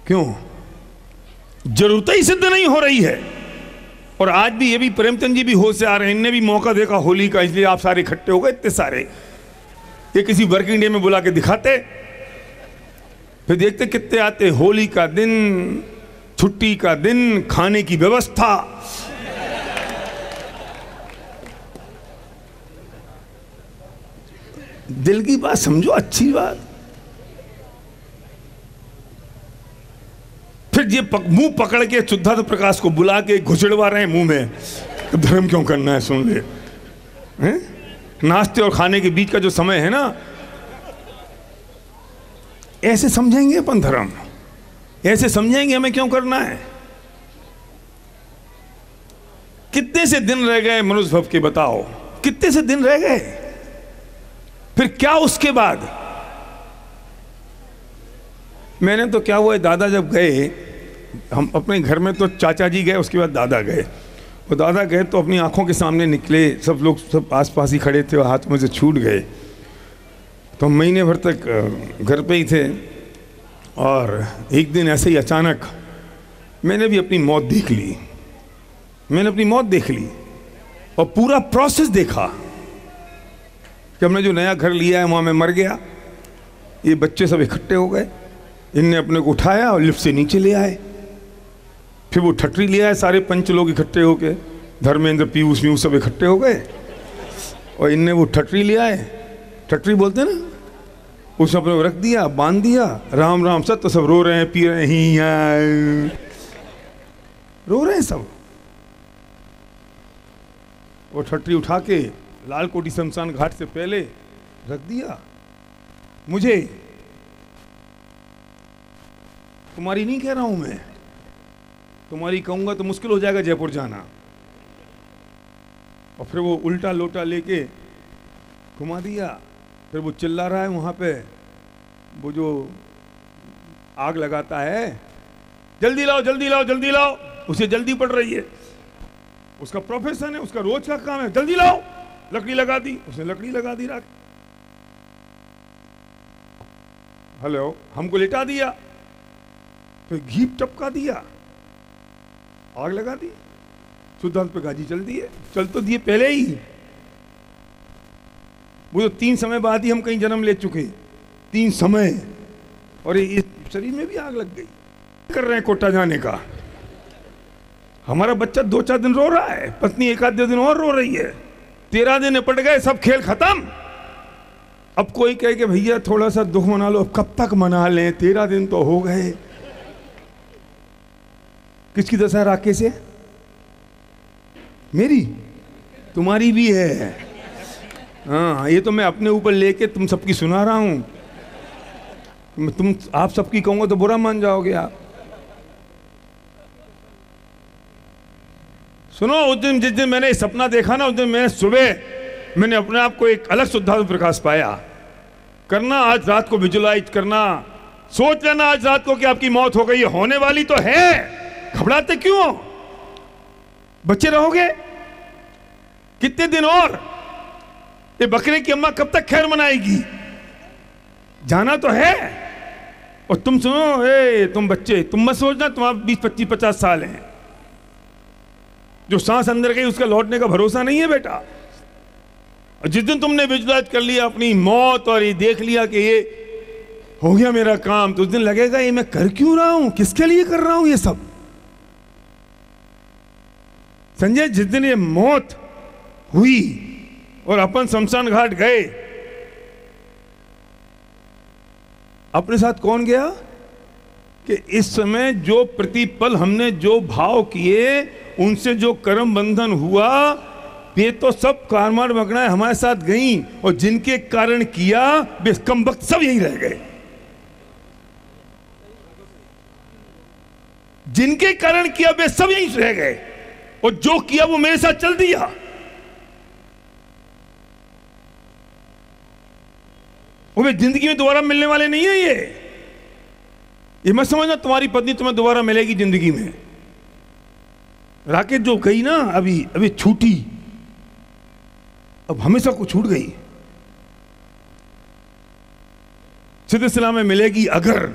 क्यों? जरूरत ही सिद्ध नहीं हो रही है। और आज भी ये भी प्रेमचंद जी भी होश से आ रहे हैं, इनने भी मौका देखा होली का, इसलिए आप सारे इकट्ठे हो गए इतने सारे। ये किसी वर्किंग डे में बुला के दिखाते, फिर देखते कितने आते। होली का दिन, छुट्टी का दिन, खाने की व्यवस्था। दिल की बात समझो, अच्छी बात। फिर ये मुंह पकड़ के शुद्धार्थ प्रकाश को बुला के घुसड़वा रहे हैं मुंह में, धर्म क्यों करना है? सुन ले, हैं? नाश्ते और खाने के बीच का जो समय है ना, ऐसे समझेंगे अपन धर्म, ऐसे समझेंगे हमें क्यों करना है। कितने से दिन रह गए मनुष्य भव के बताओ? अब कितने से दिन रह गए, फिर क्या उसके बाद? मैंने तो क्या हुआ, दादा जब गए, हम अपने घर में तो चाचा जी गए, उसके बाद दादा गए। वो दादा गए तो अपनी आंखों के सामने निकले, सब लोग सब आसपास ही खड़े थे और हाथ में से छूट गए। तो हम महीने भर तक घर पे ही थे और एक दिन ऐसे ही अचानक मैंने भी अपनी मौत देख ली। मैंने अपनी मौत देख ली और पूरा प्रोसेस देखा कि हमने जो नया घर लिया है वहाँ मैं मर गया, ये बच्चे सब इकट्ठे हो गए, इनने अपने को उठाया और लिफ्ट से नीचे ले आए, फिर वो ठटरी ले आए, सारे पंच लोग इकट्ठे हो गए, धर्मेंद्र पीयूष व्यूष सब इकट्ठे हो गए और इनने वो ठटरी ले आए, ठटरी बोलते ना, उसने अपने को रख दिया, बांध दिया, राम राम सत्य, सब रो रहे हैं, पी रहे हैं, रो रहे हैं सब। वो ठटरी उठा के लाल कोठी शमशान घाट से पहले रख दिया। मुझे, तुम्हारी नहीं कह रहा हूं मैं, तुम्हारी कहूंगा तो मुश्किल हो जाएगा जयपुर जाना। और फिर वो उल्टा लोटा लेके घुमा दिया, फिर वो चिल्ला रहा है वहां पे, वो जो आग लगाता है, जल्दी लाओ जल्दी लाओ जल्दी लाओ, उसे जल्दी पड़ रही है, उसका प्रोफेशन है, उसका रोज का काम है, जल्दी लाओ, लकड़ी लगा दी, उसने लकड़ी लगा दी, राख, हेलो, हमको लिटा दिया, फिर घी टपका दिया, आग लगा दी, शुद्धांत पे गाजी चल दी है, चल तो दिए पहले ही, वो तो 3 समय बाद ही हम कहीं जन्म ले चुके, 3 समय, और इस शरीर में भी आग लग गई। कर रहे हैं कोटा जाने का, हमारा बच्चा 2-4 दिन रो रहा है, पत्नी 1-2 दिन और रो रही है, 13 दिन निपट गए, सब खेल खत्म। अब कोई कहे कि भैया थोड़ा सा दुख मना लो, अब कब तक मना लें, 13 दिन तो हो गए। किसकी दशा राके से? मेरी, तुम्हारी भी है। हाँ, ये तो मैं अपने ऊपर लेके तुम सबकी सुना रहा हूं। तुम आप सबकी कहूंगा तो बुरा मान जाओगे आप। सुनो, उस दिन जिस दिन मैंने सपना देखा ना, उस दिन मैंने सुबह मैंने अपने आप को एक अलग शुद्धात्म प्रकाश पाया। करना आज रात को विजुलाइज करना, सोच लेना आज रात को कि आपकी मौत हो गई है, होने वाली तो है, घबराते क्यों हो? बच्चे रहोगे कितने दिन और? ये बकरे की अम्मा कब तक खैर मनाएगी? जाना तो है। और तुम सुनो, तुम बच्चे, तुम मत सोचना तुम्हारे 20-25-50 साल हैं, जो सांस अंदर गई उसका लौटने का भरोसा नहीं है बेटा। और जिस दिन तुमने विजुलाइज कर लिया अपनी मौत और ये देख लिया कि ये हो गया मेरा काम, तो उस दिन लगेगा ये मैं कर क्यों रहा हूं, किसके लिए कर रहा हूं ये सब। संजय, जिस दिन ये मौत हुई और अपन शमशान घाट गए, अपने साथ कौन गया कि इस समय जो प्रतिपल हमने जो भाव किए, उनसे जो कर्म बंधन हुआ, ये तो सब कारमार मगनाएं हमारे साथ गई, और जिनके कारण किया वे कम वक्त सब यही रह गए। जिनके कारण किया वे सब यही रह गए, और जो किया वो मेरे साथ चल दिया। वो वे जिंदगी में दोबारा मिलने वाले नहीं है। ये मत समझना तुम्हारी पत्नी तुम्हें दोबारा मिलेगी जिंदगी में। राकेश जो गई ना, अभी छूटी, अब हमेशा को छूट गई। सिलसिला में मिलेगी अगर,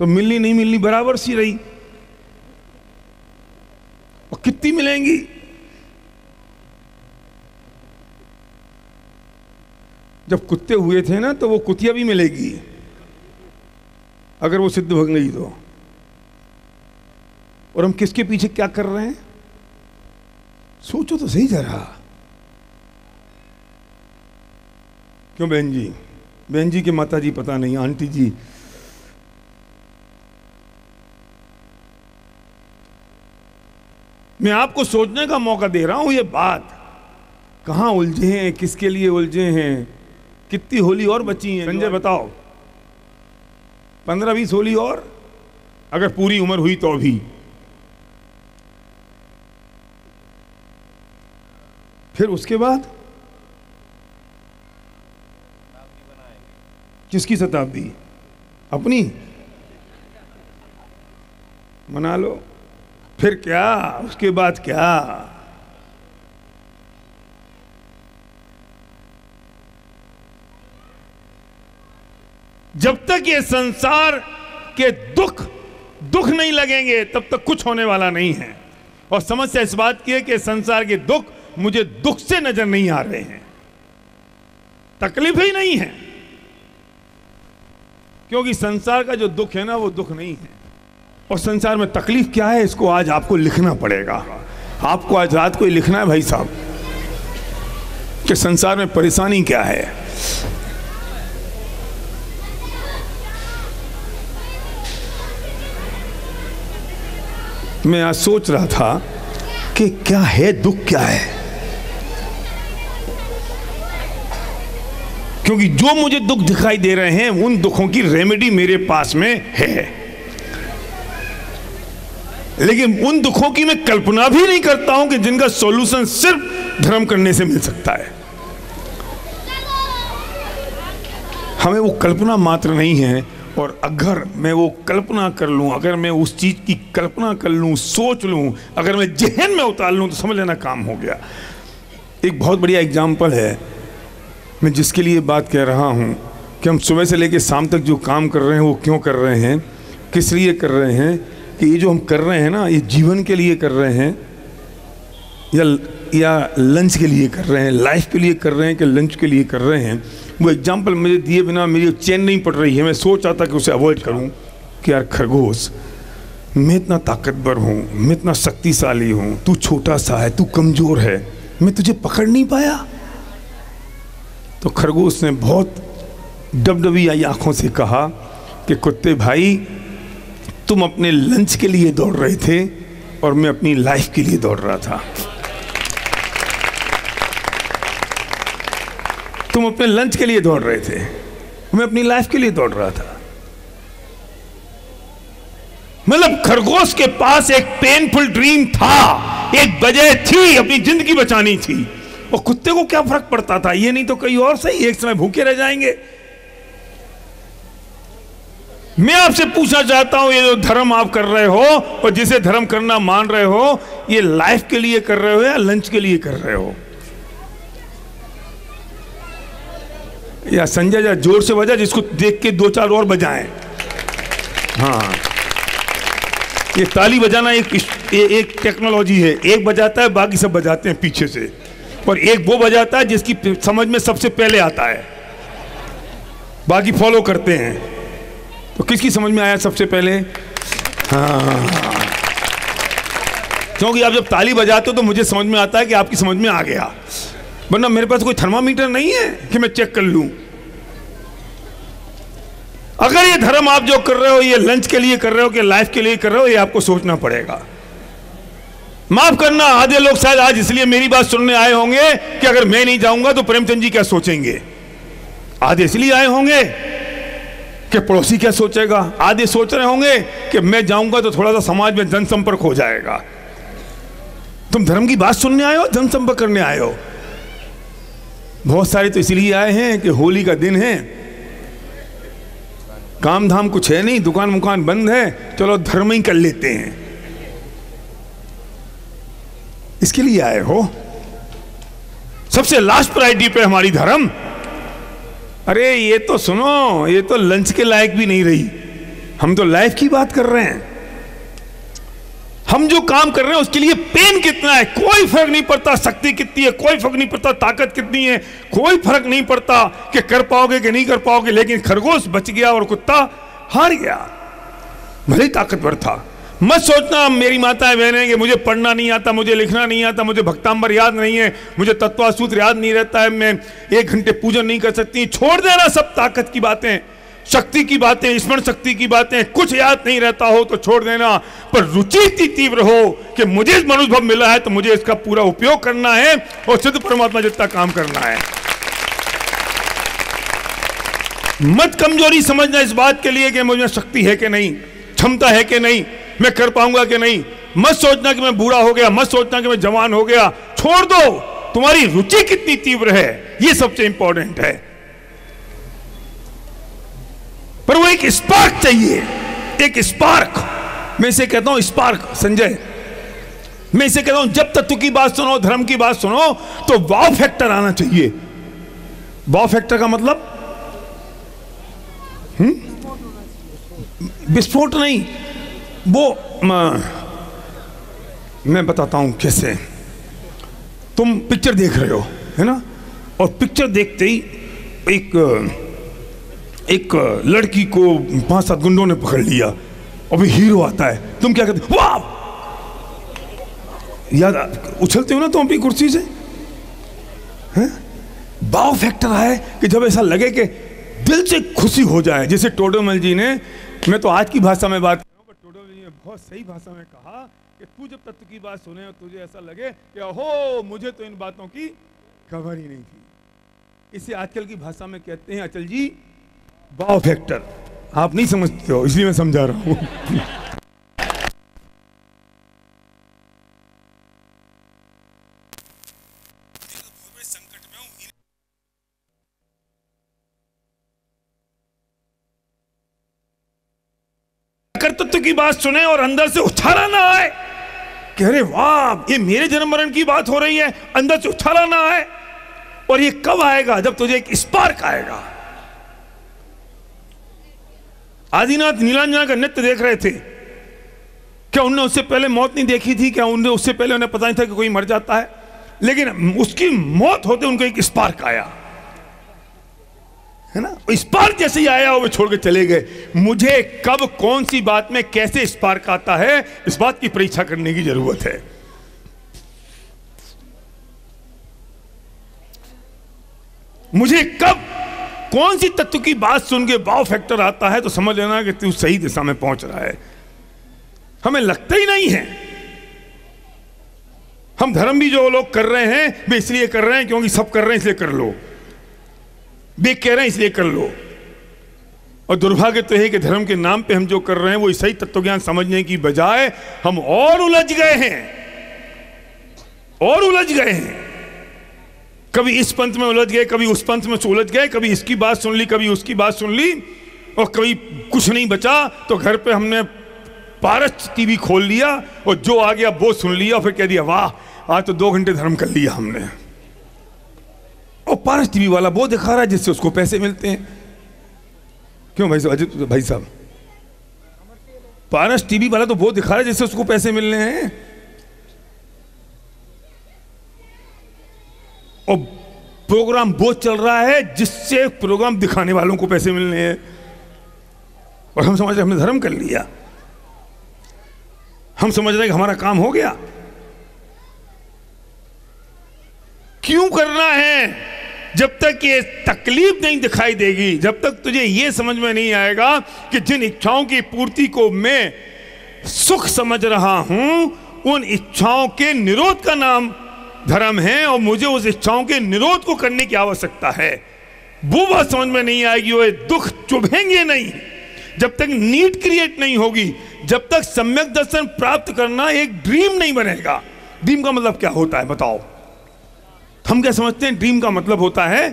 तो मिलनी नहीं मिलनी बराबर सी रही। और कितनी मिलेंगी? जब कुत्ते हुए थे ना, तो वो कुतिया भी मिलेगी अगर वो सिद्ध भग गई तो। और हम किसके पीछे क्या कर रहे हैं, सोचो तो सही जरा। क्यों बहन जी? बहन जी के माता जी पता नहीं, आंटी जी, मैं आपको सोचने का मौका दे रहा हूं। ये बात कहां उलझे हैं, किसके लिए उलझे हैं, कितनी होली और बची हैं? संजय बताओ, 15-20 होली और, अगर पूरी उम्र हुई तो भी। फिर उसके बाद किसकी शताब्दी? अपनी मना लो। फिर क्या? उसके बाद क्या? जब तक ये संसार के दुख नहीं लगेंगे तब तक कुछ होने वाला नहीं है। और समस्या इस बात की है कि संसार के दुख मुझे दुख से नजर नहीं आ रहे हैं, तकलीफ ही नहीं है, क्योंकि संसार का जो दुख है ना वो दुख नहीं है। और संसार में तकलीफ क्या है इसको आज आपको लिखना पड़ेगा। आपको आज रात को ही लिखना है भाई साहब कि संसार में परेशानी क्या है। मैं आज सोच रहा था कि क्या है दुख, क्या है, क्योंकि जो मुझे दुख दिखाई दे रहे हैं उन दुखों की रेमेडी मेरे पास में है, लेकिन उन दुखों की मैं कल्पना भी नहीं करता हूं कि जिनका सॉल्यूशन सिर्फ धर्म करने से मिल सकता है। हमें वो कल्पना मात्र नहीं है। और अगर मैं वो कल्पना कर लूं, अगर मैं उस चीज की कल्पना कर लूं, सोच लूं, अगर मैं जहन में उतार लूं तो समझ लेना काम हो गया। एक बहुत बढ़िया एग्जाम्पल है मैं जिसके लिए बात कह रहा हूं कि हम सुबह से लेकर शाम तक जो काम कर रहे हैं वो क्यों कर रहे हैं, किस लिए कर रहे हैं, कि ये जो हम कर रहे हैं ना ये जीवन के लिए कर रहे हैं या लंच के लिए कर रहे हैं, लाइफ के लिए कर रहे हैं कि लंच के लिए कर रहे हैं। वो एग्जाम्पल मुझे दिए बिना मेरी चैन नहीं पड़ रही है। मैं सोच रहा था कि उसे अवॉइड करूं कि यार खरगोश, मैं इतना ताकतवर हूं, मैं इतना शक्तिशाली हूं, तू छोटा सा है, तू कमजोर है, मैं तुझे पकड़ नहीं पाया। तो खरगोश ने बहुत डबडबी आई आंखों से कहा कि कुत्ते भाई, तुम अपने लंच के लिए दौड़ रहे थे और मैं अपनी लाइफ के लिए दौड़ रहा था। तुम अपने लंच के लिए दौड़ रहे थे, मैं अपनी लाइफ के लिए दौड़ रहा था। मतलब खरगोश के पास एक पेनफुल ड्रीम था, एक वजह थी, अपनी जिंदगी बचानी थी। और कुत्ते को क्या फर्क पड़ता था, ये नहीं तो कहीं और सही, एक समय भूखे रह जाएंगे। मैं आपसे पूछना चाहता हूं, ये जो धर्म आप कर रहे हो और जिसे धर्म करना मान रहे हो, ये लाइफ के लिए कर रहे हो या लंच के लिए कर रहे हो? या संजय जा जोर से बजा, जिसको देख के दो चार और बजाएं। हाँ, ये ताली बजाना एक टेक्नोलॉजी है। एक बजाता है, बाकी सब बजाते हैं पीछे से, और एक वो बजाता है जिसकी समझ में सबसे पहले आता है, बाकी फॉलो करते हैं। तो किसकी समझ में आया सबसे पहले? हाँ, क्योंकि आप जब ताली बजाते हो तो मुझे समझ में आता है कि आपकी समझ में आ गया, वरना मेरे पास कोई थर्मामीटर नहीं है कि मैं चेक कर लूं। अगर ये धर्म आप जो कर रहे हो ये लंच के लिए कर रहे हो कि लाइफ के लिए कर रहे हो, ये आपको सोचना पड़ेगा। माफ करना, आधे लोग शायद आज इसलिए मेरी बात सुनने आए होंगे कि अगर मैं नहीं जाऊंगा तो प्रेमचंद जी क्या सोचेंगे। आधे इसलिए आए होंगे कि पड़ोसी क्या सोचेगा। आधे सोच रहे होंगे कि मैं जाऊंगा तो थोड़ा सा समाज में जनसंपर्क हो जाएगा। तुम धर्म की बात सुनने आए हो, जनसंपर्क करने आए हो। बहुत सारे तो इसलिए आए हैं कि होली का दिन है, काम धाम कुछ है नहीं, दुकान मुकान बंद है, चलो धर्म ही कर लेते हैं, इसके लिए आए हो। सबसे लास्ट प्रायोरिटी पे हमारी धर्म। अरे ये तो सुनो, ये तो लंच के लायक भी नहीं रही, हम तो लाइफ की बात कर रहे हैं। हम जो काम कर रहे हैं उसके लिए पेन कितना है कोई फर्क नहीं पड़ता, शक्ति कितनी है कोई फर्क नहीं पड़ता, ताकत कितनी है कोई फर्क नहीं पड़ता कि कर पाओगे कि नहीं कर पाओगे। लेकिन खरगोश बच गया और कुत्ता हार गया, भले ताकतवर था। मत सोचना मेरी माताएं बहनें कि मुझे पढ़ना नहीं आता, मुझे लिखना नहीं आता, मुझे भक्तांबर याद नहीं है, मुझे तत्वासूत्र याद नहीं रहता है, मैं 1 घंटे पूजन नहीं कर सकती। छोड़ देना सब ताकत की बातें, शक्ति की बातें, स्मरण शक्ति की बातें। कुछ याद नहीं रहता हो तो छोड़ देना, पर रुचि इतनी तीव्र हो कि मुझे मनुष्य भाव मिला है तो मुझे इसका पूरा उपयोग करना है और सिद्ध परमात्मा जितना काम करना है। मत कमजोरी समझना इस बात के लिए कि मुझे शक्ति है कि नहीं, क्षमता है कि नहीं, मैं कर पाऊंगा कि नहीं। मत सोचना कि मैं बूढ़ा हो गया, मत सोचना कि मैं जवान हो गया। छोड़ दो, तुम्हारी रुचि कितनी तीव्र है, यह सबसे इंपॉर्टेंट है। पर वो एक स्पार्क चाहिए, एक स्पार्क। मैं इसे कहता हूं स्पार्क संजय, मैं इसे कहता हूं जब तत्व की बात सुनो, धर्म की बात सुनो तो वाव फैक्टर आना चाहिए। वाव फैक्टर का मतलब विस्फोट नहीं, वो मैं बताता हूं कैसे। तुम पिक्चर देख रहे हो है ना, और पिक्चर देखते ही एक लड़की को 5-7 गुंडों ने पकड़ लिया, अभी हीरो आता है, तुम क्या कहते हो? वाह! याद उछलते हो ना तुम अपनी कुर्सी से, हैं? वाव फैक्टर है कि जब ऐसा लगे कि दिल से खुशी हो जाए। जैसे टोडरमल जी ने, मैं तो आज की भाषा में बात कर रहा हूं, पर टोडरमल जी ने बहुत सही भाषा में कहा कि तू जब तत्व की बात सुने और तुझे ऐसा लगे कि ओहो मुझे तो इन बातों की खबर ही नहीं थी। इसे आजकल की भाषा में कहते हैं अचल जी वाव फैक्टर। आप नहीं समझते हो इसलिए मैं समझा रहा हूं। तत्व की बात सुने और अंदर से उछाला ना आए कि अरे वाह ये मेरे जन्म मरण की बात हो रही है, अंदर से उछाला ना आए। और ये कब आएगा? जब तुझे एक स्पार्क आएगा। आदिनाथ नीलांजना का नृत्य देख रहे थे, क्या उनने उससे पहले मौत नहीं देखी थी? क्या उनने उससे पहले उन्हें पता नहीं था कि कोई मर जाता है? लेकिन उसकी मौत होते उनको एक स्पार्क आया, है ना? स्पार्क जैसे ही आया वो छोड़ के चले गए। मुझे कब कौन सी बात में कैसे स्पार्क आता है, इस बात की परीक्षा करने की जरूरत है। मुझे कब कौन सी तत्व की बात सुन के वाव फैक्टर आता है तो समझ लेना कि तू सही दिशा में पहुंच रहा है। हमें लगता ही नहीं है। हम धर्म भी जो लोग कर रहे हैं वे इसलिए कर रहे हैं क्योंकि सब कर रहे हैं इसलिए कर लो, वे कह रहे हैं इसलिए कर लो। और दुर्भाग्य तो है कि धर्म के नाम पे हम जो कर रहे हैं वो सही तत्व ज्ञान समझने की बजाय हम और उलझ गए हैं, और उलझ गए हैं। कभी इस पंथ में उलझ गए, कभी उस पंथ में उलझ गए, कभी इसकी बात सुन ली, कभी उसकी बात सुन ली, और कभी कुछ नहीं बचा तो घर पे हमने पारस टीवी खोल लिया और जो आ गया वो सुन लिया, फिर कह दिया वाह आज तो 2 घंटे धर्म कर लिया हमने। और पारस टीवी वाला वो दिखा रहा है जिससे उसको पैसे मिलते हैं। क्यों भाई साहब, अजित भाई साहब, पारस टीवी वाला तो वो दिखा रहा है जिससे उसको पैसे मिल रहे हैं, और प्रोग्राम वो चल रहा है जिससे प्रोग्राम दिखाने वालों को पैसे मिलने हैं। और हम समझ रहे हमने धर्म कर लिया, हम समझ रहे कि हमारा काम हो गया। क्यों करना है? जब तक ये तकलीफ नहीं दिखाई देगी, जब तक तुझे ये समझ में नहीं आएगा कि जिन इच्छाओं की पूर्ति को मैं सुख समझ रहा हूं, उन इच्छाओं के निरोध का नाम धर्म है, और मुझे उस इच्छाओं के निरोध को करने की आवश्यकता है, वो बात समझ में नहीं आएगी। वो दुख चुभेंगे नहीं जब तक नीड क्रिएट नहीं होगी, जब तक सम्यक दर्शन प्राप्त करना एक ड्रीम नहीं बनेगा। ड्रीम का मतलब क्या होता है बताओ? हम क्या समझते हैं? ड्रीम का मतलब होता है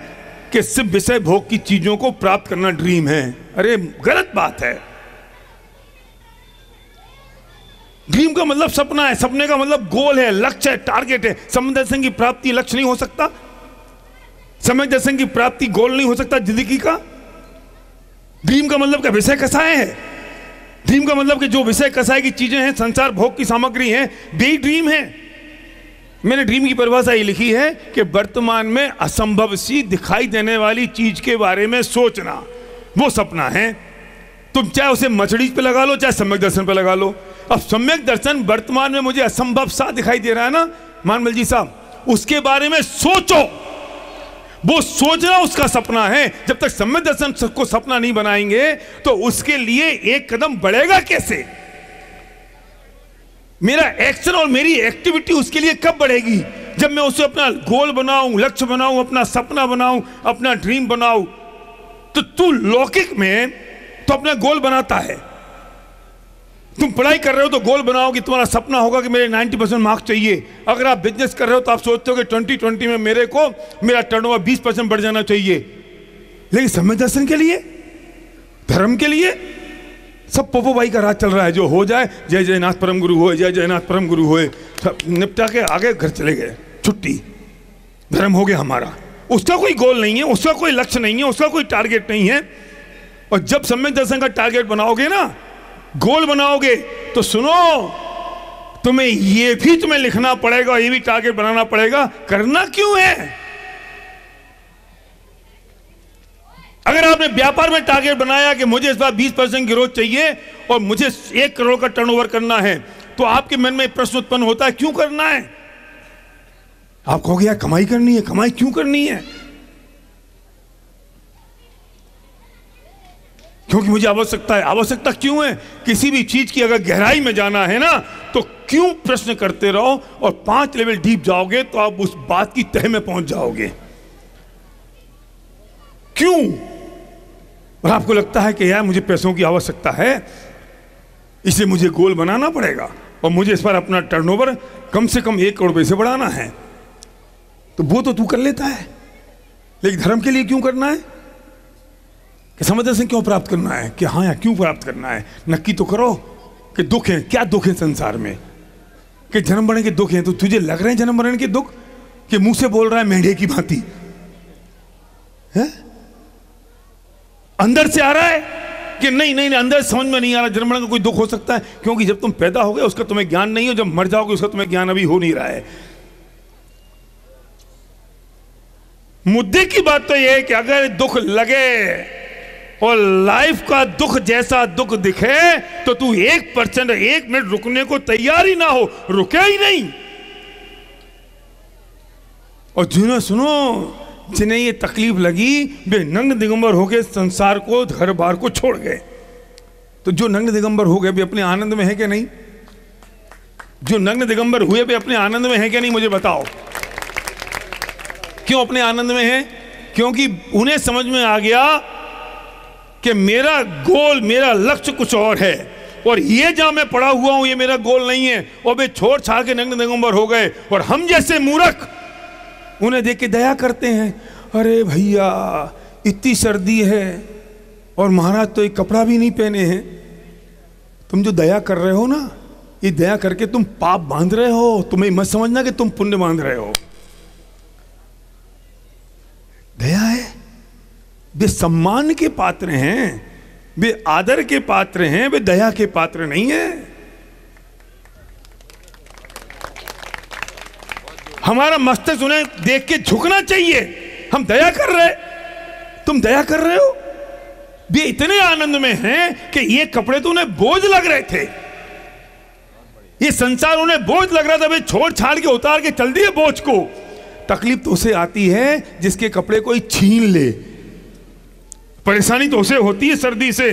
कि सिर्फ विषय भोग की चीजों को प्राप्त करना ड्रीम है। अरे गलत बात है। ड्रीम का मतलब सपना है, सपने का मतलब गोल है, लक्ष्य है, टारगेट है। सम्यक दर्शन की प्राप्ति लक्ष्य नहीं हो सकता, सम्यक दर्शन की प्राप्ति गोल नहीं हो सकता जिंदगी का। ड्रीम का मतलब क्या? विषय कसाय है। ड्रीम का मतलब कि जो विषय कसाय की चीजें हैं, संसार भोग की सामग्री है, वे ड्रीम है। मैंने ड्रीम की परिभाषा ये लिखी है कि वर्तमान में असंभव सी दिखाई देने वाली चीज के बारे में सोचना, वो सपना है। तुम चाहे उसे मर्सिडीज पे लगा लो, चाहे सम्यक दर्शन पे लगा लो। अब सम्यक दर्शन वर्तमान में मुझे असंभव सा दिखाई दे रहा है ना मानमल जी साहब, उसके बारे में सोचो। वो सोचना उसका सपना है। जब तक सम्यक दर्शन को सपना नहीं बनाएंगे तो उसके लिए एक कदम बढ़ेगा कैसे? मेरा एक्शन और मेरी एक्टिविटी उसके लिए कब बढ़ेगी? जब मैं उसे अपना गोल बनाऊं, लक्ष्य बनाऊं, अपना सपना बनाऊं, अपना ड्रीम बनाऊं। तो तू लौकिक में तो अपना गोल बनाता है, तुम पढ़ाई कर रहे हो तो गोल बनाओगे, तुम्हारा सपना होगा कि मेरे 90% मार्क्स चाहिए। अगर आप बिजनेस कर रहे हो तो आप सोचते हो कि 2020 में मेरा टर्नओवर 20% बढ़ जाना चाहिए। लेकिन समय दर्शन के लिए, धर्म के लिए सब पोपो भाई का राज चल रहा है। जो हो जाए, जय जयनाथ परम गुरु होए, जय जयनाथ परम गुरु होए, सब निपटा के आगे घर चले गए, छुट्टी, धर्म हो गया हमारा। उसका कोई गोल नहीं है, उसका कोई लक्ष्य नहीं है, उसका कोई टारगेट नहीं है। और जब सम्यक दर्शन का टारगेट बनाओगे ना, गोल बनाओगे, तो सुनो, तुम्हें ये भी तुम्हें लिखना पड़ेगा, ये भी टारगेट बनाना पड़ेगा। करना क्यों है? अगर आपने व्यापार में टारगेट बनाया कि मुझे इस बार 20% ग्रोथ चाहिए और मुझे 1 करोड़ का टर्नओवर करना है, तो आपके मन में प्रश्न उत्पन्न होता है, क्यों करना है? आप कहोगे यार कमाई करनी है, कमाई क्यों करनी है? क्योंकि मुझे आवश्यकता है। आवश्यकता क्यों है? किसी भी चीज की अगर गहराई में जाना है ना, तो क्यों प्रश्न करते रहो, और 5 लेवल डीप जाओगे तो आप उस बात की तह में पहुंच जाओगे। क्यों? और आपको लगता है कि यार मुझे पैसों की आवश्यकता है, इसलिए मुझे गोल बनाना पड़ेगा और मुझे इस बार अपना टर्नओवर कम से कम 1 करोड़ रुपए से बढ़ाना है। तो वो तो तू कर लेता है, लेकिन धर्म के लिए क्यों करना है? कि समझ दर्शन क्यों प्राप्त करना है? कि हाँ यार क्यों प्राप्त करना है? नक्की तो करो कि दुख है, क्या दुख है संसार में, कि जन्म मरण के दुख हैं। तो तुझे लग रहे हैं जन्म मरण के दुख, कि मुंह से बोल रहा है मेंढे की भांति है? अंदर से आ रहा है कि नहीं नहीं नहीं, अंदर समझ में नहीं आ रहा जन्म मरण का कोई दुख हो सकता है, क्योंकि जब तुम पैदा हो गए उसका तुम्हें ज्ञान नहीं हो, जब मर जाओगे उसका तुम्हें ज्ञान अभी हो नहीं रहा है। मुद्दे की बात तो यह है कि अगर दुख लगे और लाइफ का दुख जैसा दुख दिखे, तो तू 1% 1 मिनट रुकने को तैयार ही ना हो, रुके ही नहीं। और जिन्हें सुनो, जिन्हें ये तकलीफ लगी, वे नंग दिगंबर हो गए, संसार को, घर बार को छोड़ गए। तो जो नंग दिगंबर हो गए वे अपने आनंद में है क्या नहीं? जो नंग दिगंबर हुए वे अपने आनंद में है क्या नहीं? मुझे बताओ, क्यों अपने आनंद में है? क्योंकि उन्हें समझ में आ गया कि मेरा गोल, मेरा लक्ष्य कुछ और है, और ये जहां मैं पड़ा हुआ हूं ये मेरा गोल नहीं है। और वे छोड़ छाड़ के नंग दिगंबर हो गए। और हम जैसे मूर्ख उन्हें देख के दया करते हैं, अरे भैया इतनी सर्दी है और महाराज तो एक कपड़ा भी नहीं पहने हैं। तुम जो दया कर रहे हो ना, ये दया करके तुम पाप बांध रहे हो। तुम्हें मत समझना कि तुम पुण्य बांध रहे हो। दया है, वे सम्मान के पात्र हैं, वे आदर के पात्र हैं, वे दया के पात्र नहीं है। हमारा मस्तिष्क उन्हें देख के झुकना चाहिए। हम दया कर रहे, तुम दया कर रहे हो। वे इतने आनंद में हैं कि ये कपड़े तो उन्हें बोझ लग रहे थे, ये संसार उन्हें बोझ लग रहा था, वे छोड़ छाड़ के उतार के चल दिए बोझ को। तकलीफ तो उसे आती है जिसके कपड़े कोई छीन ले, परेशानी तो उसे होती है सर्दी से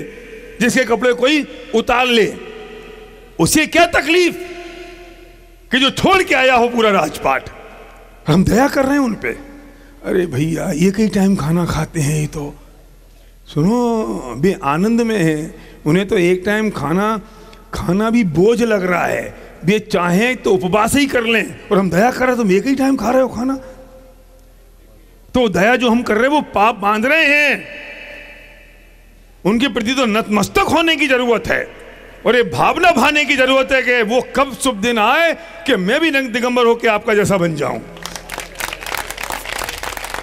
जिसके कपड़े कोई उतार ले। उसे क्या तकलीफ कि जो छोड़ के आया हो पूरा राजपाट। हम दया कर रहे हैं उन पे, अरे भैया ये कई टाइम खाना खाते हैं, ये तो सुनो वे आनंद में है। उन्हें तो एक टाइम खाना भी बोझ लग रहा है। वे चाहें तो उपवास ही कर लें, और हम दया कर रहे हैं, तुम एक ही टाइम खा रहे हो खाना। तो दया जो हम कर रहे हैं वो पाप बांध रहे हैं। उनके प्रति तो नतमस्तक होने की जरूरत है, और ये भावना भाने की जरूरत है कि वो कब शुभ दिन आए कि मैं भी नंग दिगंबर होकर आपका जैसा बन जाऊं।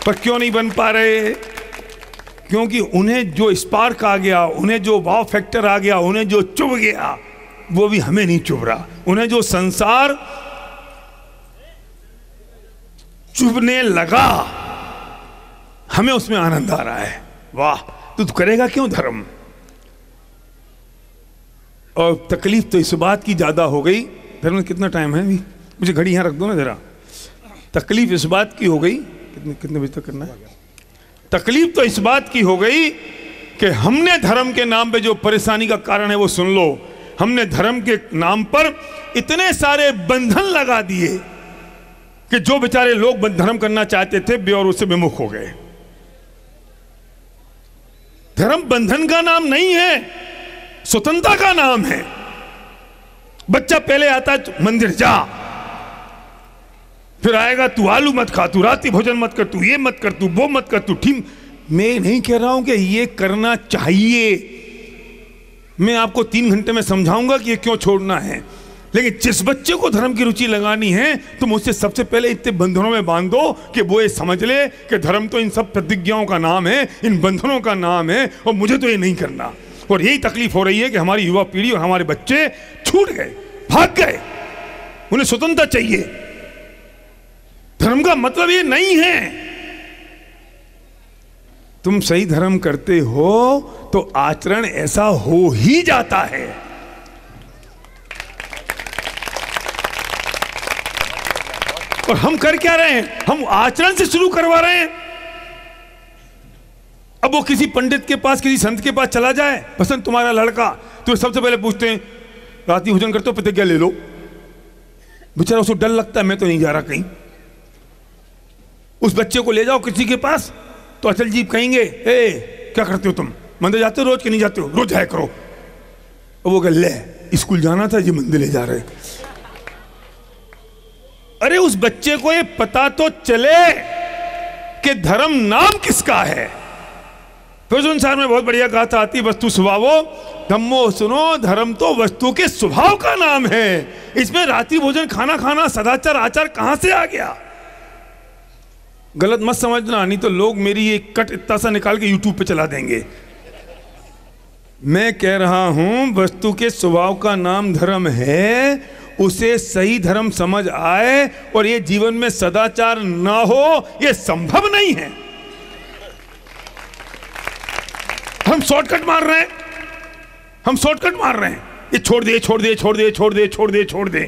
पर क्यों नहीं बन पा रहे? क्योंकि उन्हें जो स्पार्क आ गया, उन्हें जो वाव फैक्टर आ गया, उन्हें जो चुभ गया, वो भी हमें नहीं चुभ रहा। उन्हें जो संसार चुभने लगा, हमें उसमें आनंद आ रहा है। वाह, तू करेगा क्यों धर्म? और तकलीफ तो इस बात की ज्यादा हो गई। धर्म कितना टाइम है अभी? मुझे घड़ी यहां रख दो ना जरा। तकलीफ इस बात की हो गई, कितने बजे तक करना है? तकलीफ तो इस बात की हो गई कि हमने धर्म के नाम पे जो परेशानी का कारण है वो सुन लो। हमने धर्म के नाम पर इतने सारे बंधन लगा दिए कि जो बेचारे लोग धर्म करना चाहते थे वे और उससे विमुख हो गए। धर्म बंधन का नाम नहीं है, स्वतंत्रता का नाम है। बच्चा पहले आता है मंदिर जा, फिर आएगा तू आलू मत खा, तू रात्रि भोजन मत कर, तू ये मत कर, तू वो मत कर, तू ठीक। मैं नहीं कह रहा हूं कि ये करना चाहिए, मैं आपको 3 घंटे में समझाऊंगा कि ये क्यों छोड़ना है। लेकिन जिस बच्चे को धर्म की रुचि लगानी है तुम उससे सबसे पहले इतने बंधनों में बांध दो कि वो ये समझ ले कि धर्म तो इन सब प्रतिज्ञाओं का नाम है, इन बंधनों का नाम है, और मुझे तो ये नहीं करना। और यही तकलीफ हो रही है कि हमारी युवा पीढ़ी और हमारे बच्चे छूट गए, भाग गए, उन्हें स्वतंत्रता चाहिए। धर्म का मतलब ये नहीं है। तुम सही धर्म करते हो तो आचरण ऐसा हो ही जाता है। और हम कर क्या रहे हैं? हम आचरण से शुरू करवा रहे हैं। अब वो किसी पंडित के पास, किसी संत के पास चला जाए, पसंद तुम्हारा लड़का, तो सबसे पहले पूछते हैं रात्रि भोजन करते हो, प्रतिज्ञा ले लो। बेचारा उसको डर लगता है, मैं तो नहीं जा रहा कहीं। उस बच्चे को ले जाओ किसी के पास तो अचल जी कहेंगे ए क्या करते हो तुम, मंदिर जाते हो रोज के नहीं जाते हो? रोज जाया करो। और वो कह ले स्कूल जाना था, ये मंदिर ले जा रहे। अरे उस बच्चे को ये पता तो चले कि धर्म नाम किसका है। फिर संसार में बहुत बढ़िया कहा था, अति वस्तु स्वभावो धम्मो सुनो, धर्म तो वस्तु के स्वभाव का नाम है। इसमें रात्रि भोजन खाना खाना सदाचार आचार कहां से आ गया? गलत मत समझना, नहीं तो लोग मेरी एक कट इतना सा निकाल के यूट्यूब पे चला देंगे। मैं कह रहा हूं वस्तु के स्वभाव का नाम धर्म है, उसे सही धर्म समझ आए और ये जीवन में सदाचार ना हो, ये संभव नहीं है। हम शॉर्टकट मार रहे हैं, हम शॉर्टकट मार रहे हैं। ये छोड़ दे छोड़ दे छोड़ दे छोड़ दे छोड़ दे छोड़ दे,